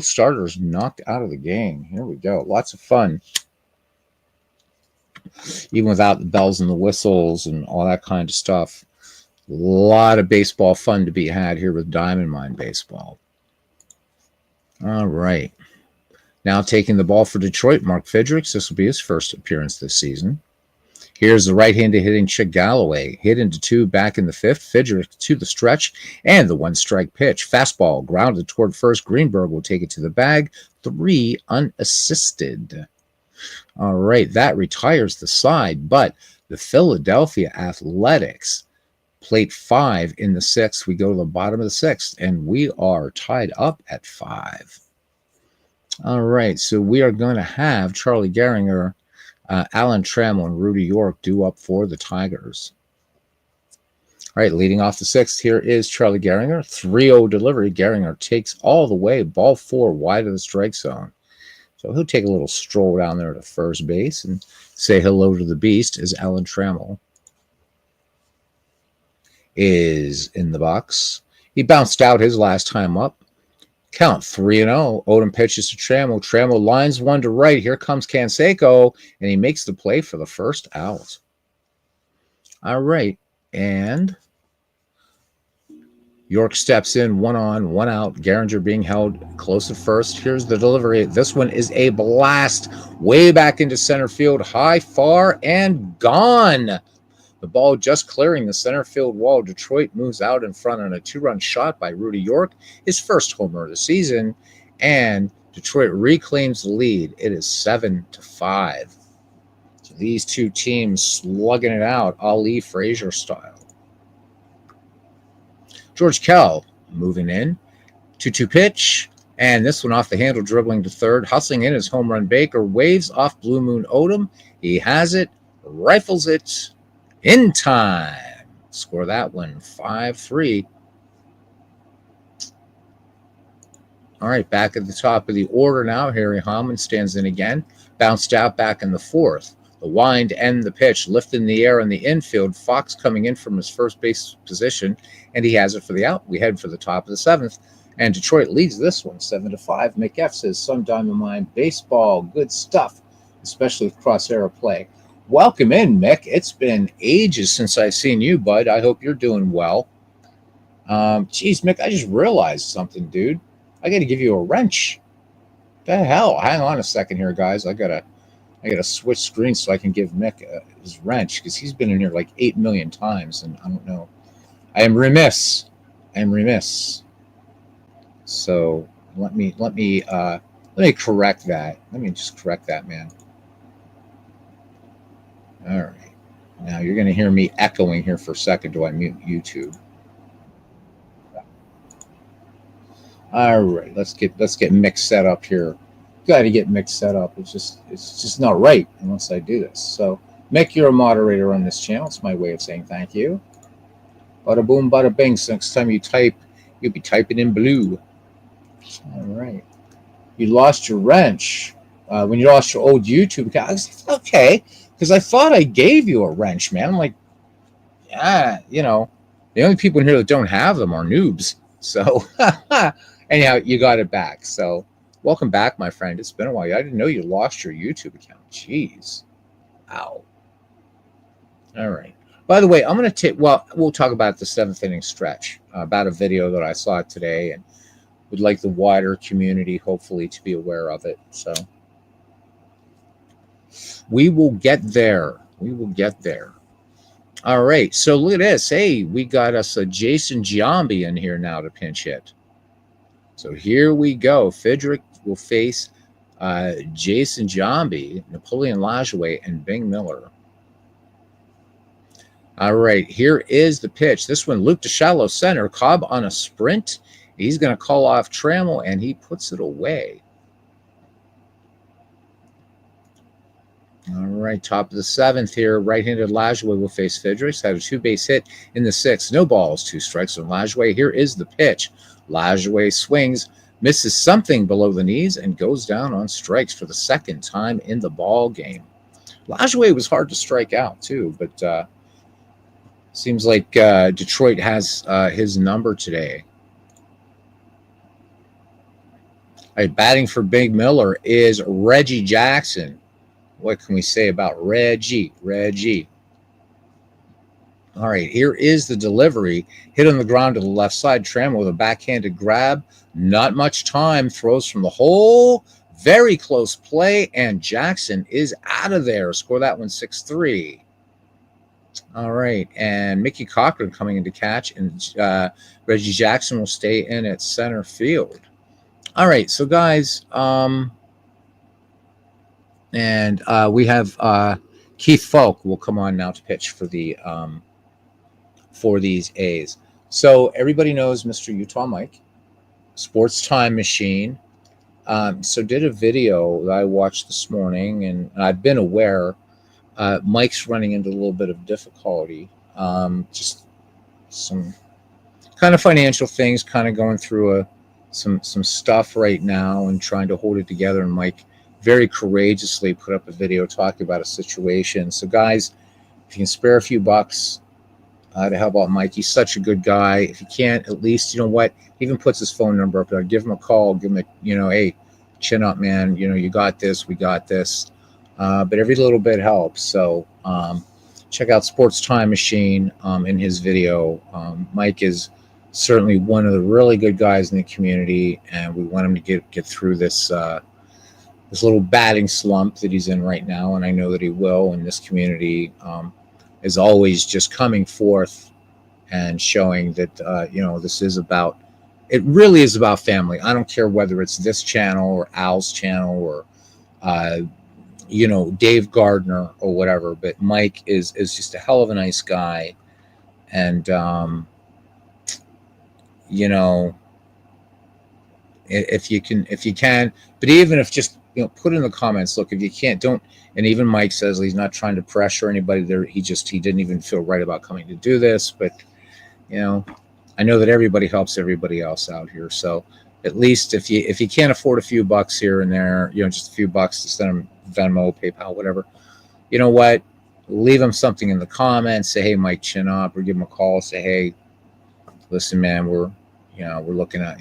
starters knocked out of the game. Here we go. Lots of fun. Even without the bells and the whistles and all that kind of stuff. A lot of baseball fun to be had here with Diamond Mine Baseball. All right. Now taking the ball for Detroit, Mark Fidrich. This will be his first appearance this season. Here's the right-handed hitting Chick Galloway. Hit into two back in the fifth. Fidrich to the stretch and the one-strike pitch. Fastball grounded toward first. Greenberg will take it to the bag. 3 unassisted. All right, that retires the side, but the Philadelphia Athletics, plate 5 in the 6th. We go to the bottom of the 6th, and we are tied up at 5. All right, so we are going to have Charlie Gehringer, Alan Trammell, and Rudy York due up for the Tigers. All right, leading off the 6th, here is Charlie Gehringer. 3-0 delivery. Gehringer takes all the way. Ball 4 wide of the strike zone. So he'll take a little stroll down there to first base and say hello to the beast as Alan Trammell is in the box. He bounced out his last time up. Count 3-0. Odom pitches to Trammell. Trammell lines one to right. Here comes Canseco, and he makes the play for the first out. All right, and York steps in, 1 on, 1 out. Gehringer being held close at first. Here's the delivery. This one is a blast way back into center field, high, far, and gone. The ball just clearing the center field wall. Detroit moves out in front on a 2-run shot by Rudy York, his first homer of the season, and Detroit reclaims the lead. It is 7-5. So these two teams slugging it out, Ali Frazier style. George Kell moving in. 2-2 pitch. And this one off the handle, dribbling to third. Hustling in his home run. Baker waves off Blue Moon Odom. He has it. Rifles it in time. Score that one 5-3. All right, back at the top of the order now. Harry Hallman stands in again. Bounced out back in the 4th. The wind and the pitch lift in the air in the infield. Fox coming in from his first base position, and he has it for the out. We head for the top of the 7th, and Detroit leads this one 7-5. McF says, Sun Diamond Mine Baseball, good stuff, especially with cross-era play. Welcome in, Mick. It's been ages since I've seen you, bud. I hope you're doing well. Geez, Mick, I just realized something, dude. I got to give you a wrench. What the hell? Hang on a second here, guys. I gotta switch screens so I can give Mick his wrench because he's been in here like 8 million times, and I don't know. I am remiss. So let me correct that. Let me just correct that, man. All right. Now you're going to hear me echoing here for a second. Do I mute YouTube? All right. Let's get Mick set up here. Got to get Mick set up. It's just not right unless I do this. So Mick, you're a moderator on this channel. It's my way of saying thank you. Bada boom, bada bing. So next time you type, you'll be typing in blue. All right. You lost your wrench when you lost your old YouTube account. I was like, okay, because I thought I gave you a wrench, man. I'm like, yeah, the only people in here that don't have them are noobs. So anyhow, you got it back. So welcome back, my friend. It's been a while. I didn't know you lost your YouTube account. Jeez. Wow. All right. By the way, I'm going to we'll talk about the 7th inning stretch, about a video that I saw today, and would like the wider community, hopefully, to be aware of it. So we will get there. All right. So look at this. Hey, we got us a Jason Giambi in here now to pinch hit. So here we go. Fidrich will face Jason Giambi, Napoleon Lajoie, and Bing Miller. All right, here is the pitch. This one, Luke to shallow center. Cobb on a sprint He's going to call off Trammell, and he puts it away. All right, top of the 7th here. Right-handed Lajoie will face Fidrix. Had a 2-base hit in the 6th. No balls, 2 strikes on Lajoie. Here is the pitch. Lajoie swings, misses something below the knees, and goes down on strikes for the 2nd time in the ball game. Lajoie was hard to strike out too, but seems like Detroit has his number today. All right, batting for Big Miller is Reggie Jackson. What can we say about Reggie? All right, here is the delivery. Hit on the ground to the left side. Trammell with a backhanded grab. Not much time. Throws from the hole. Very close play, and Jackson is out of there. Score that one 6-3. All right, and Mickey Cochran coming in to catch, and Reggie Jackson will stay in at center field. All right, so guys, and we have Keith Falk will come on now to pitch for the for these A's. So everybody knows Mr. Utah Mike, Sports Time Machine. So did a video that I watched this morning, and I've been aware Mike's running into a little bit of difficulty. Just some kind of financial things, kind of going through some stuff right now and trying to hold it together. And Mike very courageously put up a video talking about a situation. So guys, if you can spare a few bucks to help out Mike, he's such a good guy. If you can't, at least, you know what, he even puts his phone number up there. Give him a call, give him a, hey, chin up, man. You got this, we got this. But every little bit helps. So check out Sports Time Machine in his video. Mike is certainly one of the really good guys in the community, and we want him to get through this this little batting slump that he's in right now, and I know that he will. And this community is always just coming forth and showing that this is about. It really is about family. I don't care whether it's this channel or Al's channel or Dave Gardner or whatever, but Mike is just a hell of a nice guy. And if you can, but even if just put in the comments, look, if you can't, don't. And even Mike says he's not trying to pressure anybody there. He didn't even feel right about coming to do this, but I know that everybody helps everybody else out here. So at least if you can't afford a few bucks here and there, just a few bucks to send them Venmo, PayPal, whatever, you know what? Leave them something in the comments. Say, hey, Mike, chin up, or give him a call. Say, hey, listen, man, we're looking at,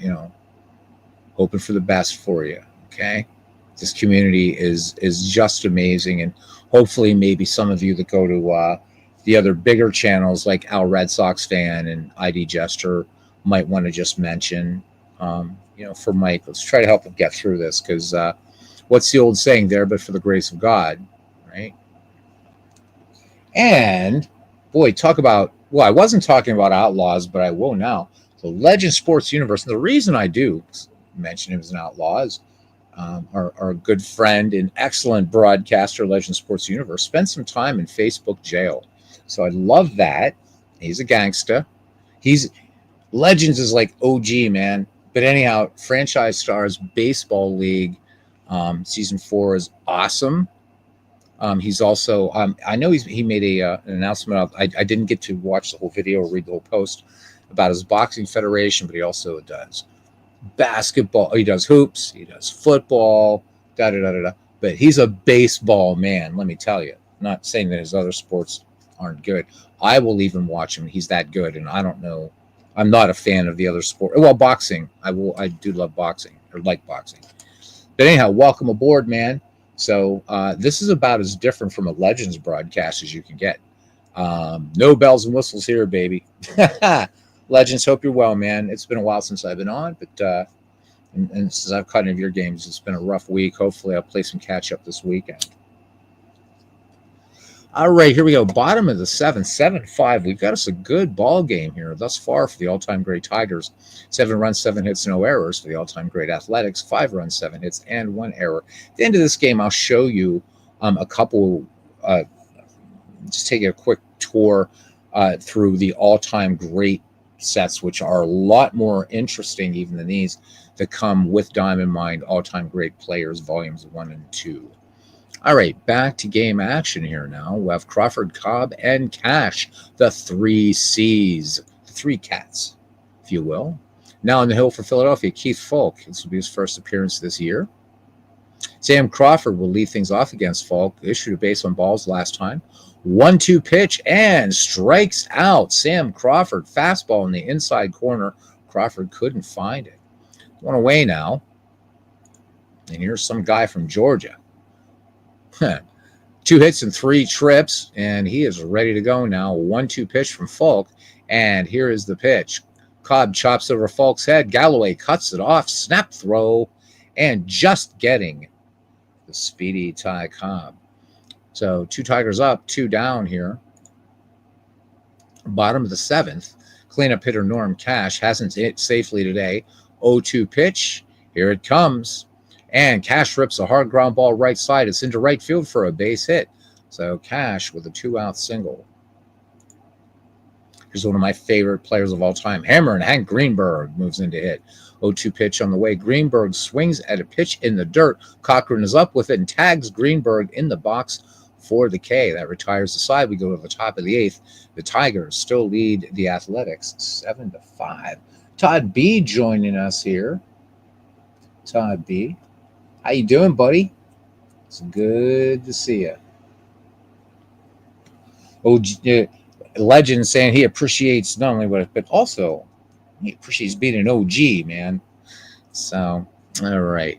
hoping for the best for you. Okay. This community is just amazing. And hopefully maybe some of you that go to the other bigger channels like Al Red Sox Fan and ID Jester might want to just mention, for Mike, let's try to help him get through this, because what's the old saying there, but for the grace of God, right? And boy, I wasn't talking about Outlaws, but I will now. So Legend Sports Universe, and the reason I do mention him as an outlaw is our good friend and excellent broadcaster, Legend Sports Universe, spent some time in Facebook jail. So I love that. He's a gangster. Legends is like OG, man. But anyhow, Franchise Stars Baseball League season 4 is awesome. He's also, I know he made an announcement. I didn't get to watch the whole video or read the whole post about his boxing federation, but he also does basketball. He does hoops. He does football. But he's a baseball man. Let me tell you. I'm not saying that his other sports aren't good. I will even watch him. He's that good, and I don't know. I'm not a fan of the other sport. Well, boxing. I do love boxing, or like boxing. But anyhow, welcome aboard, man. So this is about as different from a Legends broadcast as you can get. No bells and whistles here, baby. Legends, hope you're well, man. It's been a while since I've been on, but and since I've caught any of your games, it's been a rough week. Hopefully I'll play some catch up this weekend. All right, here we go. Bottom of the 7th, 7-5. We've got us a good ball game here thus far for the all-time great Tigers. 7 runs, 7 hits, no errors for the all-time great Athletics. 5 runs, 7 hits, and 1 error. At the end of this game, I'll show you a couple, just take a quick tour through the all-time great sets, which are a lot more interesting even than these, that come with Diamond Mine All-Time Great Players Volumes 1 and 2. All right, back to game action here now. We have Crawford, Cobb, and Cash, the 3 C's, the 3 cats, if you will. Now on the hill for Philadelphia, Keith Falk. This will be his first appearance this year. Sam Crawford will lead things off against Falk. Issued a base on balls last time. 1-2 pitch and strikes out. Sam Crawford, fastball in the inside corner. Crawford couldn't find it. One away now. And here's some guy from Georgia. 2 hits and 3 trips, and he is ready to go now. 1-2 pitch from Falk, and here is the pitch. Cobb chops over Falk's head. Galloway cuts it off. Snap throw, and just getting the speedy Ty Cobb. So 2 Tigers up, 2 down here. Bottom of the 7th. Cleanup hitter Norm Cash hasn't hit safely today. 0-2 pitch. Here it comes. And Cash rips a hard ground ball right side. It's into right field for a base hit. So Cash with a 2-out single. Here's one of my favorite players of all time. Hammer and Hank Greenberg moves into hit. 0-2 pitch on the way. Greenberg swings at a pitch in the dirt. Cochran is up with it and tags Greenberg in the box for the K. That retires the side. We go to the top of the 8th. The Tigers still lead the Athletics 7-5. Todd B joining us here. Todd B. How you doing, buddy? It's good to see you. Legend saying he appreciates not only what, but also he appreciates being an OG, man. So, all right.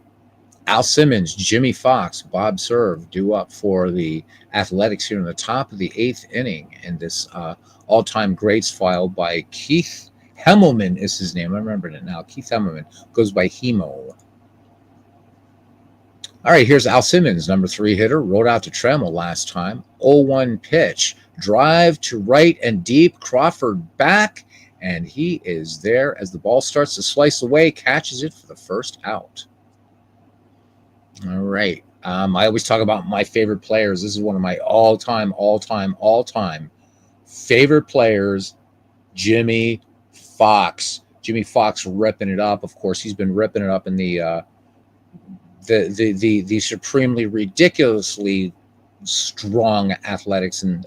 Al Simmons, Jimmy Fox, Bob Serve due up for the Athletics here in the top of the 8th inning. And this all-time greats file by Keith Hemmelman is his name. I remember it now. Keith Hemmelman goes by Hemo. All right, here's Al Simmons, number 3 hitter. Rode out to Trammell last time. 0-1 pitch. Drive to right and deep. Crawford back, and he is there as the ball starts to slice away. Catches it for the first out. All right. I always talk about my favorite players. This is one of my all-time favorite players, Jimmy Fox. Jimmy Fox ripping it up. Of course, he's been ripping it up in the supremely ridiculously strong Athletics and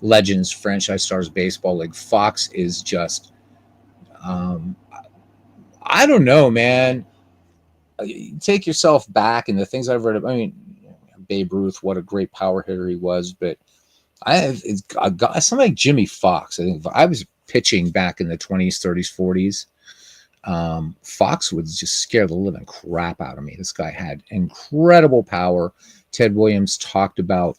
Legends Franchise Stars Baseball League. Fox is just I don't know, man. Take yourself back and the things I've read. I mean, Babe Ruth, what a great power hitter he was, but something like Jimmy Fox. I think if I was pitching back in the 20s, 30s, 40s. Fox would just scare the living crap out of me. This guy had incredible power. Ted Williams talked about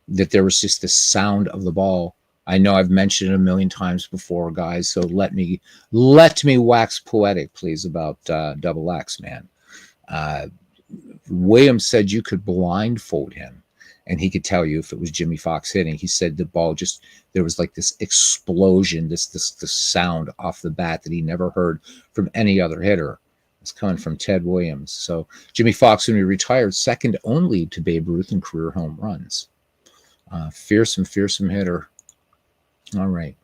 that there was just the sound of the ball. I know I've mentioned it a million times before, guys, so let me wax poetic, please, about Double X, man. Williams said you could blindfold him and he could tell you if it was Jimmy Fox hitting. He said the ball just, there was like this explosion, this sound off the bat that he never heard from any other hitter. It's coming from Ted Williams. So Jimmy Fox, when he retired, second only to Babe Ruth in career home runs. Fearsome hitter. All right.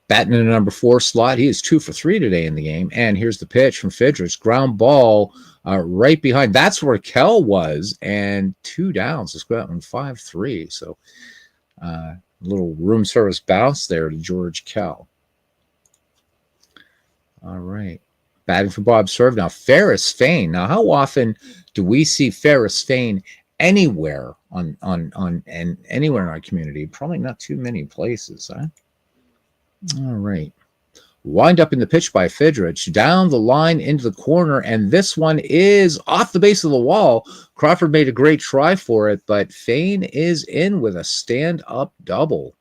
Batting in the number 4 slot. He is 2 for 3 today in the game. And here's the pitch from Fidrich. Ground ball right behind. That's where Kell was. And 2 downs. Let's go out on 5-3. So a little room service bounce there to George Kell. All right. Batting for Bob Serve now. Ferris Fain. Now, how often do we see Ferris Fain anywhere on anywhere in our community? Probably not too many places, huh? All right. Wind up in the pitch by Fidrich. Down the line into the corner, and this one is off the base of the wall. Crawford made a great try for it, but Fain is in with a stand-up double.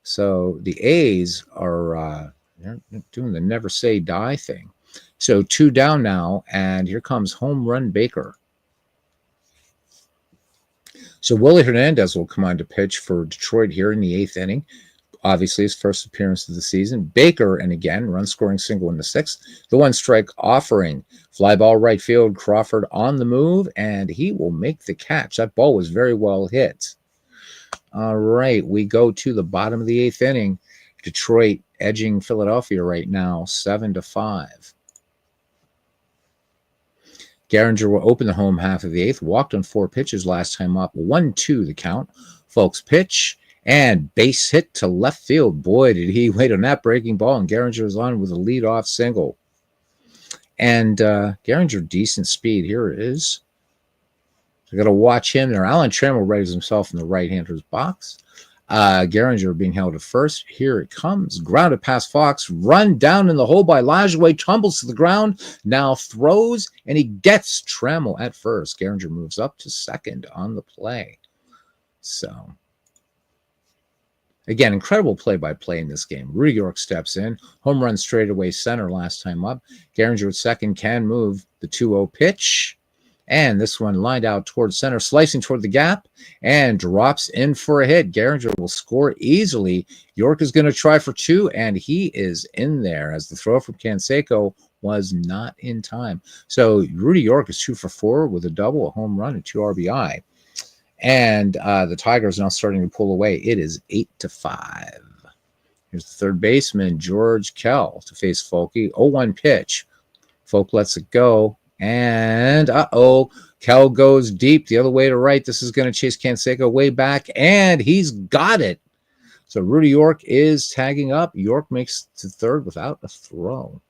So the A's are they're doing the never say die thing. So 2 down now, and here comes home run Baker. So Willie Hernandez will come on to pitch for Detroit here in the 8th inning. Obviously, his first appearance of the season. Baker, and again, run-scoring single in the 6th. The 1-strike offering. Fly ball right field. Crawford on the move, and he will make the catch. That ball was very well hit. All right, we go to the bottom of the 8th inning, Detroit edging Philadelphia right now, 7-5. Gehringer will open the home half of the eighth. Walked on 4 pitches last time up. 1-2 the count. Folks pitch and base hit to left field. Boy, did he wait on that breaking ball, and Gehringer was on with a leadoff single. And Gehringer, decent speed. Here it is. I got to watch him there. Alan Trammell raises himself in the right-hander's box. Gehringer being held at first. Here it comes. Grounded past Fox. Run down in the hole by Lajoie. Tumbles to the ground. Now throws, and he gets Trammell at first. Gehringer moves up to second on the play. So, again, incredible play-by-play in this game. Rudy York steps in. Home run straightaway center last time up. Gehringer at second can move. The 2-0 pitch. And this one lined out towards center, slicing toward the gap, and drops in for a hit. Gehringer will score easily. York is going to try for 2, and he is in there as the throw from Canseco was not in time. So Rudy York is 2 for 4 with a double, a home run, and 2 RBI. And the Tigers now starting to pull away. It is 8-5. Here's the third baseman, George Kell, to face Folke. 0-1 pitch. Folk lets it go. And, Kell goes deep the other way to right. This is going to chase Canseco way back, and he's got it. So Rudy York is tagging up. York makes to third without a throw.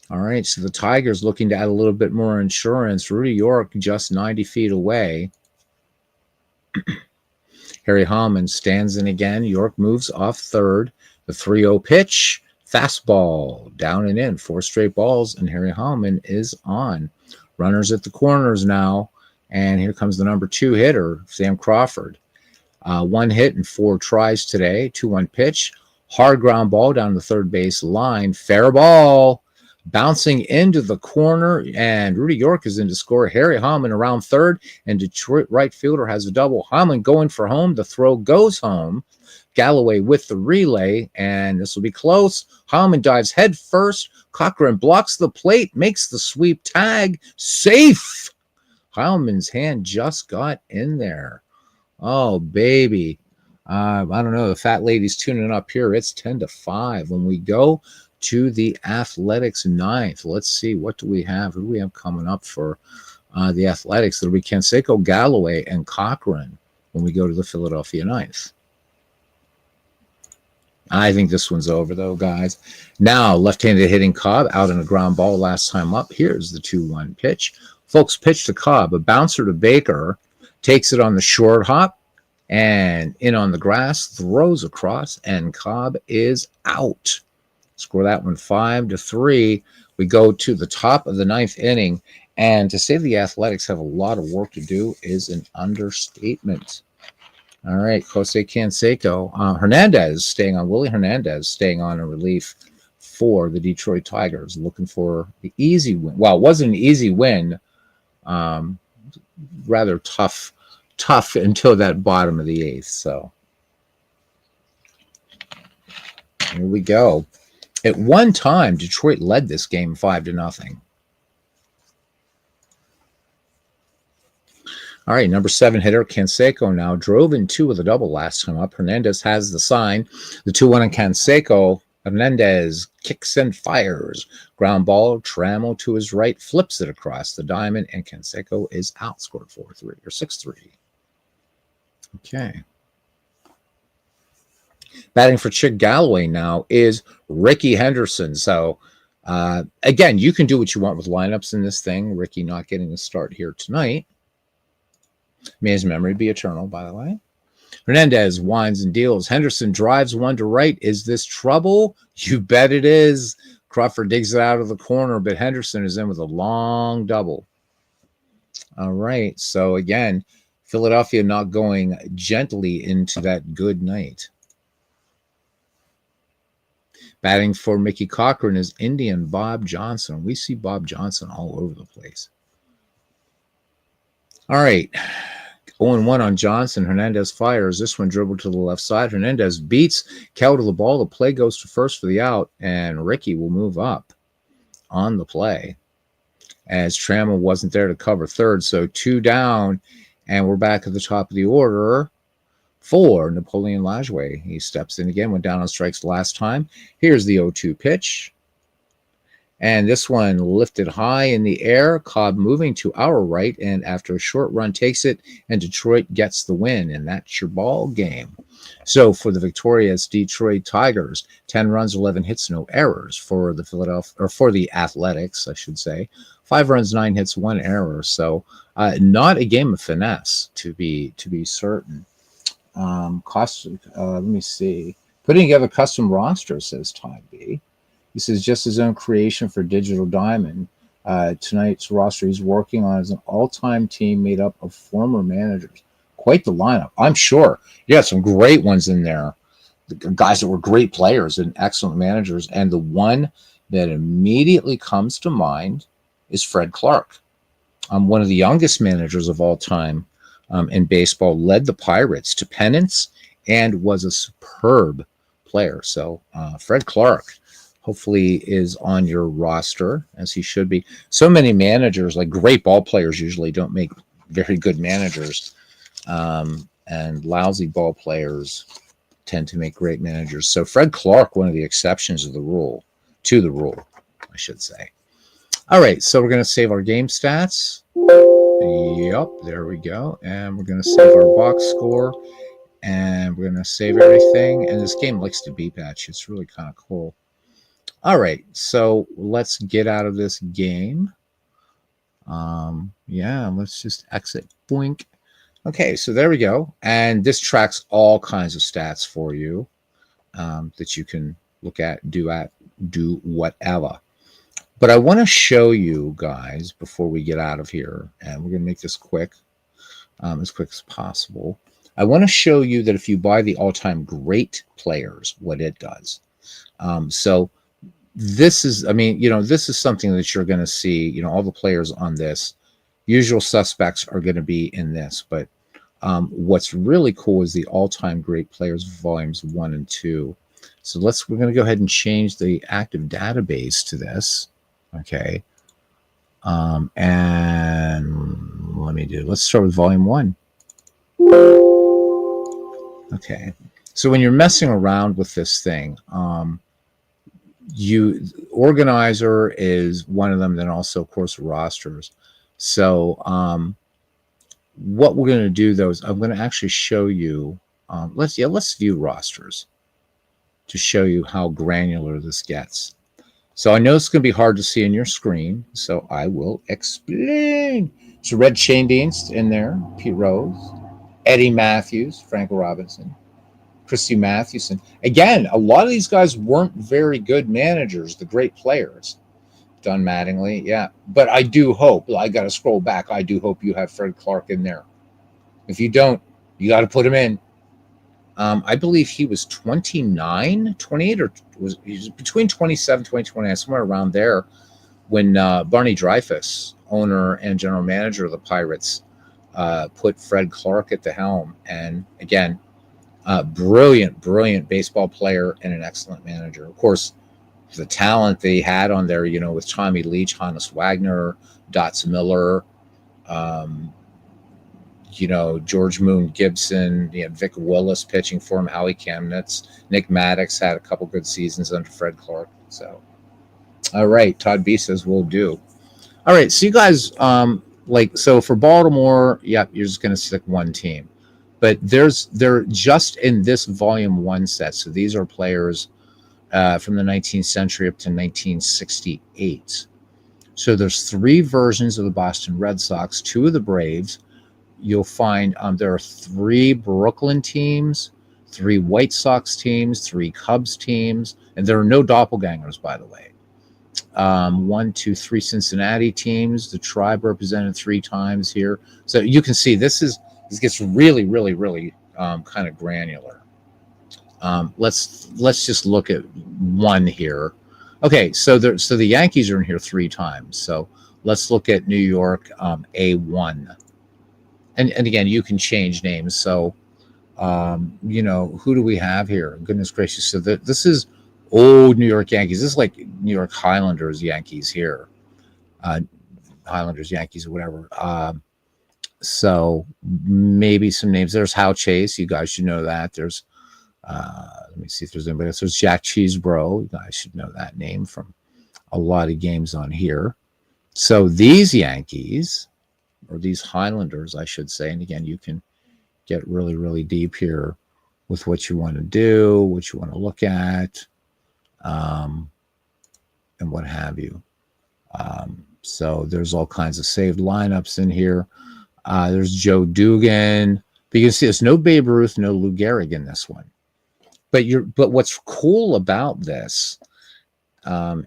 All right, so the Tigers looking to add a little bit more insurance. Rudy York just 90 feet away. Harry Hallman stands in again. York moves off third. The 3-0 pitch. Fastball, down and in, 4 straight balls, and Harry Hallman is on. Runners at the corners now, and here comes the number 2 hitter, Sam Crawford. 1 hit and 4 tries today. 2-1 pitch, hard ground ball down the third base line. Fair ball, bouncing into the corner, and Rudy York is in to score. Harry Hallman around third, and Detroit right fielder has a double. Hallman going for home. The throw goes home. Galloway with the relay, and this will be close. Hallman dives head first. Cochran blocks the plate, makes the sweep tag. Safe! Hallman's hand just got in there. Oh, baby. I don't know. The fat lady's tuning up here. It's 10-5. When we go to the Athletics ninth, let's see. What do we have? Who do we have coming up for the Athletics? It'll be Canseco, Galloway, and Cochran when we go to the Philadelphia ninth. I think this one's over, though, guys. Now, left-handed hitting Cobb out in a ground ball last time up. Here's the 2-1 pitch. Folks pitch to Cobb. A bouncer to Baker. Takes it on the short hop. And in on the grass. Throws across. And Cobb is out. Score that one 5-3. We go to the top of the ninth inning. And to say the Athletics have a lot of work to do is an understatement. All right, Jose Canseco. Hernandez staying on. Willie Hernandez staying on in relief for the Detroit Tigers, looking for the easy win. Well, it wasn't an easy win. Rather tough until that bottom of the eighth. So here we go. At one time, Detroit led this game 5-0. All right, number 7 hitter, Canseco now drove in 2 with a double last time up. Hernandez has the sign. The 2-1 on Canseco. Hernandez kicks and fires. Ground ball, Trammell to his right, flips it across the diamond, and Canseco is outscored 4-3 or 6-3. Okay. Batting for Chick Galloway now is Ricky Henderson. So, again, you can do what you want with lineups in this thing. Ricky not getting a start here tonight. May his memory be eternal, by the way. Hernandez winds and deals. Henderson drives one to right. Is this trouble? You bet it is. Crawford digs it out of the corner, but Henderson is in with a long double. All right. So, again, Philadelphia not going gently into that good night. Batting for Mickey Cochran is Indian Bob Johnson. We see Bob Johnson all over the place. All right. 0-1 on Johnson. Hernandez fires. This one dribbled to the left side. Hernandez beats Kell to the ball. The play goes to first for the out, and Ricky will move up on the play as Trammell wasn't there to cover third. So 2 down, and we're back at the top of the order for Napoleon Lajoie. He steps in again, went down on strikes last time. Here's the 0-2 pitch. And this one lifted high in the air, Cobb moving to our right, and after a short run takes it, and Detroit gets the win, and that's your ball game. So for the victorious Detroit Tigers, 10 runs, 11 hits, no errors. For the Athletics, I should say, 5 runs, 9 hits, 1 error. So not a game of finesse, to be certain. Let me see. Putting together custom roster, says Todd B. He says just his own creation for Digital Diamond. Tonight's roster he's working on is an all-time team made up of former managers. Quite the lineup, I'm sure. Yeah, some great ones in there. The guys that were great players and excellent managers. And the one that immediately comes to mind is Fred Clark. One of the youngest managers of all time in baseball, led the Pirates to pennants and was a superb player. So Fred Clark hopefully is on your roster, as he should be. So many managers, like great ball players, usually don't make very good managers, and lousy ball players tend to make great managers. So Fred Clark, one of the exceptions to the rule, I should say. All right, so we're going to save our game stats. Yep, there we go. And we're going to save our box score, and we're going to save everything. And this game likes to beep at you. It's really kind of cool. All right, so let's get out of this game. Yeah, let's just exit. Boink. Okay, so there we go. And this tracks all kinds of stats for you that you can look at, do whatever. But I want to show you guys before we get out of here, and we're going to make this quick, as quick as possible. I want to show you that if you buy the all-time great players, what it does. So this is, this is something that you're going to see, all the players on this. Usual suspects are going to be in this, but what's really cool is the all-time great players volumes 1 and 2. So we're going to go ahead and change the active database to this. Okay. And let's start with volume 1. Okay. So when you're messing around with this thing, organizer is one of them, then also of course rosters. So what we're going to do though is I'm going to actually show you, let's view rosters to show you how granular this gets. So I know it's going to be hard to see on your screen, so I will explain. So Red Schoendienst in there, Pete Rose, Eddie Matthews, Frank Robinson, Christy Mathewson. Again, a lot of these guys weren't very good managers, the great players. Don Mattingly, yeah. But I do hope, I got to scroll back, I do hope you have Fred Clark in there. If you don't, you got to put him in. I believe he was 29, 28, or he was between 27, 29, somewhere around there, when Barney Dreyfuss, owner and general manager of the Pirates, put Fred Clark at the helm. And again, brilliant baseball player and an excellent manager. Of course, the talent they had on there, with Tommy Leach, Hannes Wagner, Dots Miller, George Moon Gibson, Vic Willis pitching for him, Howie Chemnitz, Nick Maddox had a couple good seasons under Fred Clark. So, all right, Todd B says we'll do. All right, so you guys, so for Baltimore, yep, you're just going to stick one team, but they're just in this volume 1 set. So these are players from the 19th century up to 1968. So there's 3 versions of the Boston Red Sox, 2 of the Braves. You'll find there are 3 Brooklyn teams, 3 White Sox teams, 3 Cubs teams, and there are no doppelgangers, by the way. 1, 2, 3 Cincinnati teams. The Tribe represented 3 times here. So you can see this gets really, really, really kind of granular. Let's just look at one here. Okay, so the Yankees are in here 3 times. So let's look at New York A1. And again, you can change names. So, who do we have here? Goodness gracious. So this is old New York Yankees. This is like New York Highlanders Yankees here. Highlanders Yankees or whatever. So maybe some names. There's Hal Chase. You guys should know that. There's let me see if there's anybody else. There's Jack Cheesebro. You guys should know that name from a lot of games on here. So these Yankees, or these Highlanders, I should say, and again, you can get really, really deep here with what you want to do, what you want to look at, and what have you. So there's all kinds of saved lineups in here. There's Joe Dugan. But you can see there's no Babe Ruth, no Lou Gehrig in this one. But what's cool about this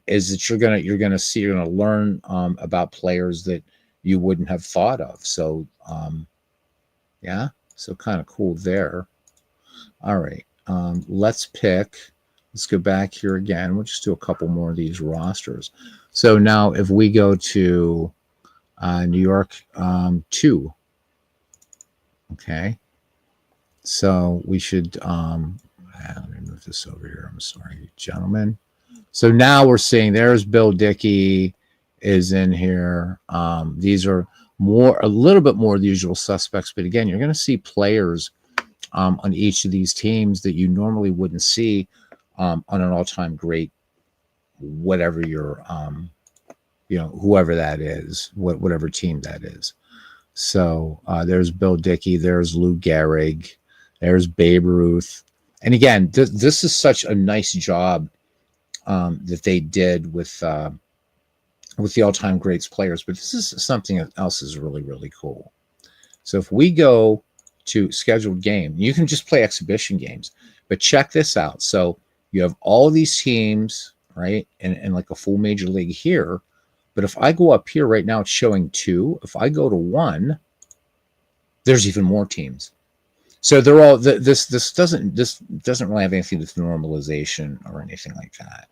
is that you're gonna learn about players that you wouldn't have thought of. So yeah, so kind of cool there. All right, let's go back here again. We'll just do a couple more of these rosters. So now if we go to New York 2, okay, so we should let me move this over here. I'm sorry, gentlemen. So now we're seeing there's Bill Dickey is in here. These are a little bit more the usual suspects, but again, you're going to see players on each of these teams that you normally wouldn't see on an all-time great, whatever your whoever that is, whatever team that is. So there's Bill Dickey, there's Lou Gehrig, there's Babe Ruth. And again, this is such a nice job that they did with the all-time greats players. But this is something else is really, really cool. So if we go to scheduled game, you can just play exhibition games. But check this out. So you have all these teams, right, and like a full major league here. But if I go up here right now, it's showing 2. If I go to 1, there's even more teams. So they're all this doesn't really have anything with normalization or anything like that.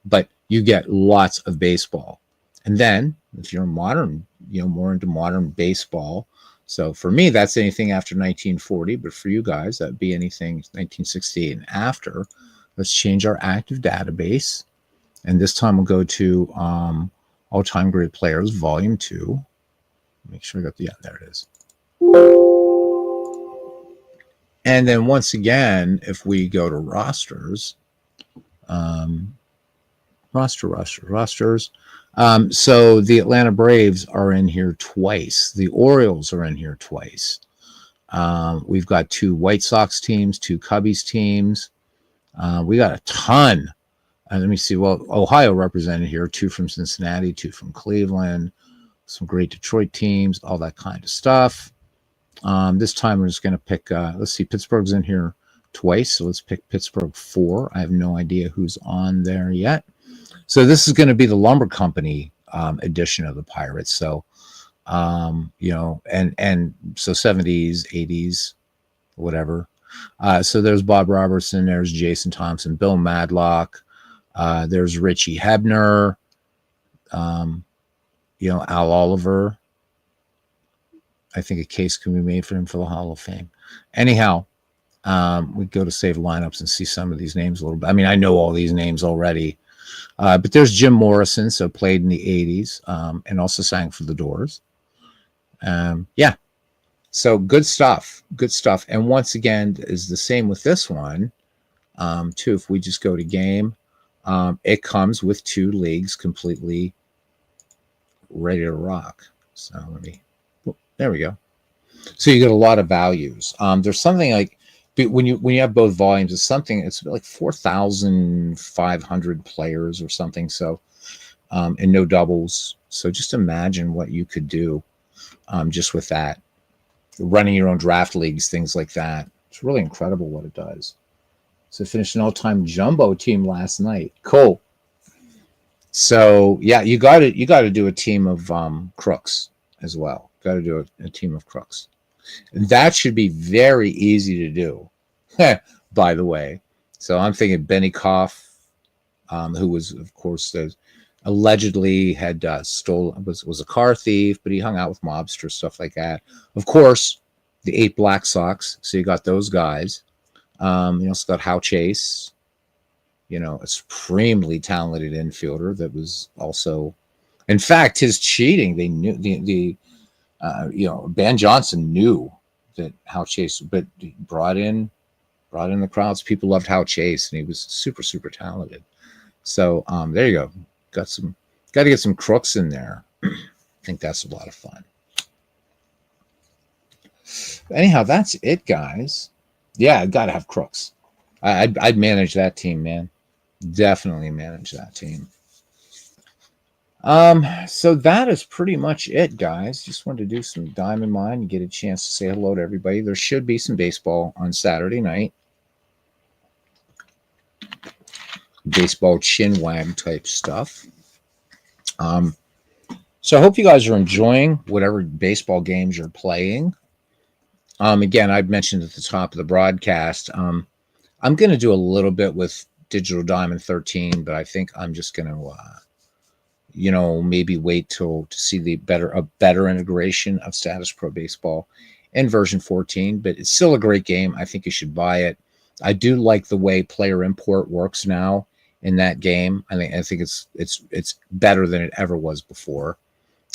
But you get lots of baseball. And then if you're modern, more into modern baseball. So for me, that's anything after 1940. But for you guys, that'd be anything 1968 and after. Let's change our active database. And this time we'll go to all-time great players, volume 2. Make sure I got there it is. And then once again, if we go to rosters, rosters. So the Atlanta Braves are in here twice. The Orioles are in here twice. We've got 2 White Sox teams, 2 Cubbies teams. We got a ton. Let me see. Well, Ohio represented here, 2 from Cincinnati, 2 from Cleveland, some great Detroit teams, all that kind of stuff. This time we're just going to pick, let's see, Pittsburgh's in here twice. So let's pick Pittsburgh 4. I have no idea who's on there yet. So this is going to be the Lumber Company edition of the Pirates. So, and so 70s, 80s, whatever. So there's Bob Robertson, there's Jason Thompson, Bill Madlock, there's Richie Hebner, Al Oliver. I think a case can be made for him for the Hall of Fame. Anyhow, we go to save lineups and see some of these names a little bit. I mean, I know all these names already. But there's Jim Morrison, so played in the 80s and also sang for the Doors. Yeah. So good stuff. Good stuff. And once again, is the same with this one, too. If we just go to game, it comes with 2 leagues completely ready to rock. So there we go. So you get a lot of values. There's something like when you have both volumes, it's like 4,500 players or something. So and no doubles. So just imagine what you could do just with that. Running your own draft leagues, things like that. It's really incredible what it does. So finished an all-time jumbo team last night. Cool. So yeah, you got to do a team of crooks as well. Got to do a team of crooks. And that should be very easy to do, by the way. So I'm thinking Benny Koff, who was, of course, allegedly had stolen, was a car thief, but he hung out with mobsters, stuff like that. Of course, the 8 Black Sox. So you got those guys. You also got Hal Chase, a supremely talented infielder that was also, in fact, his cheating. They knew Ben Johnson knew that Hal Chase, but he brought in the crowds. People loved Hal Chase, and he was super, super talented. So there you go. Got to get some crooks in there. I think that's a lot of fun. Anyhow, that's it, guys. Yeah, got to have crooks. I'd manage that team, man. Definitely manage that team. So that is pretty much it, guys. Just wanted to do some Diamond Mine and get a chance to say hello to everybody. There should be some baseball on Saturday night. Baseball chinwag type stuff. So I hope you guys are enjoying whatever baseball games you're playing. Again, I mentioned at the top of the broadcast, I'm going to do a little bit with Digital Diamond 13, but I think I'm just going to, maybe wait to see a better integration of Status Pro Baseball in version 14. But it's still a great game. I think you should buy it. I do like the way player import works now in that game. I think it's better than it ever was before.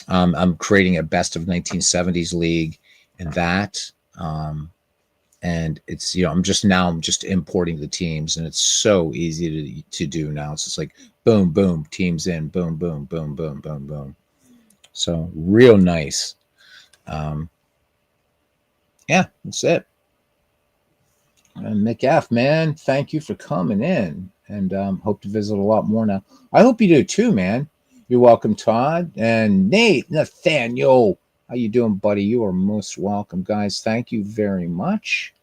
I'm creating a best of 1970s league in that. And it's, I'm just importing the teams, and it's so easy to do now. It's just like boom, boom, teams in, boom, boom, boom, boom, boom, boom. So real nice. Yeah, that's it. And Mick F, man, thank you for coming in, and hope to visit a lot more now. I hope you do too, man. You're welcome, Todd and Nate, Nathaniel. How you doing, buddy? You are most welcome, guys. Thank you very much.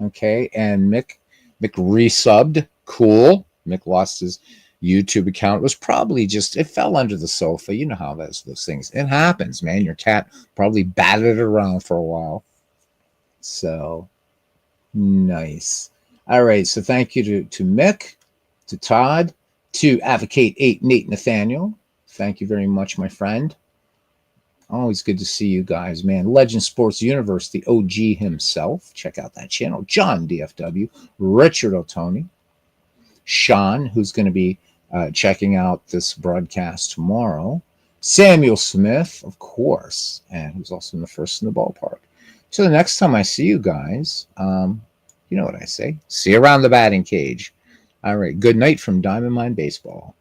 Okay, and Mick resubbed. Cool. Mick lost his YouTube account. It was probably it fell under the sofa. You know how those things. It happens, man. Your cat probably batted it around for a while. So nice. All right. So thank you to Mick, to Todd, to Advocate 8, Nate Nathaniel. Thank you very much, my friend. Always good to see you guys, man. Legend Sports Universe, the OG himself. Check out that channel. John DFW, Richard O'Tony, Sean, who's going to be checking out this broadcast tomorrow, Samuel Smith, of course, and who's also in the First in the Ballpark. So the next time I see you guys, you know what I say. See you around the batting cage. All right. Good night from Diamond Mine Baseball.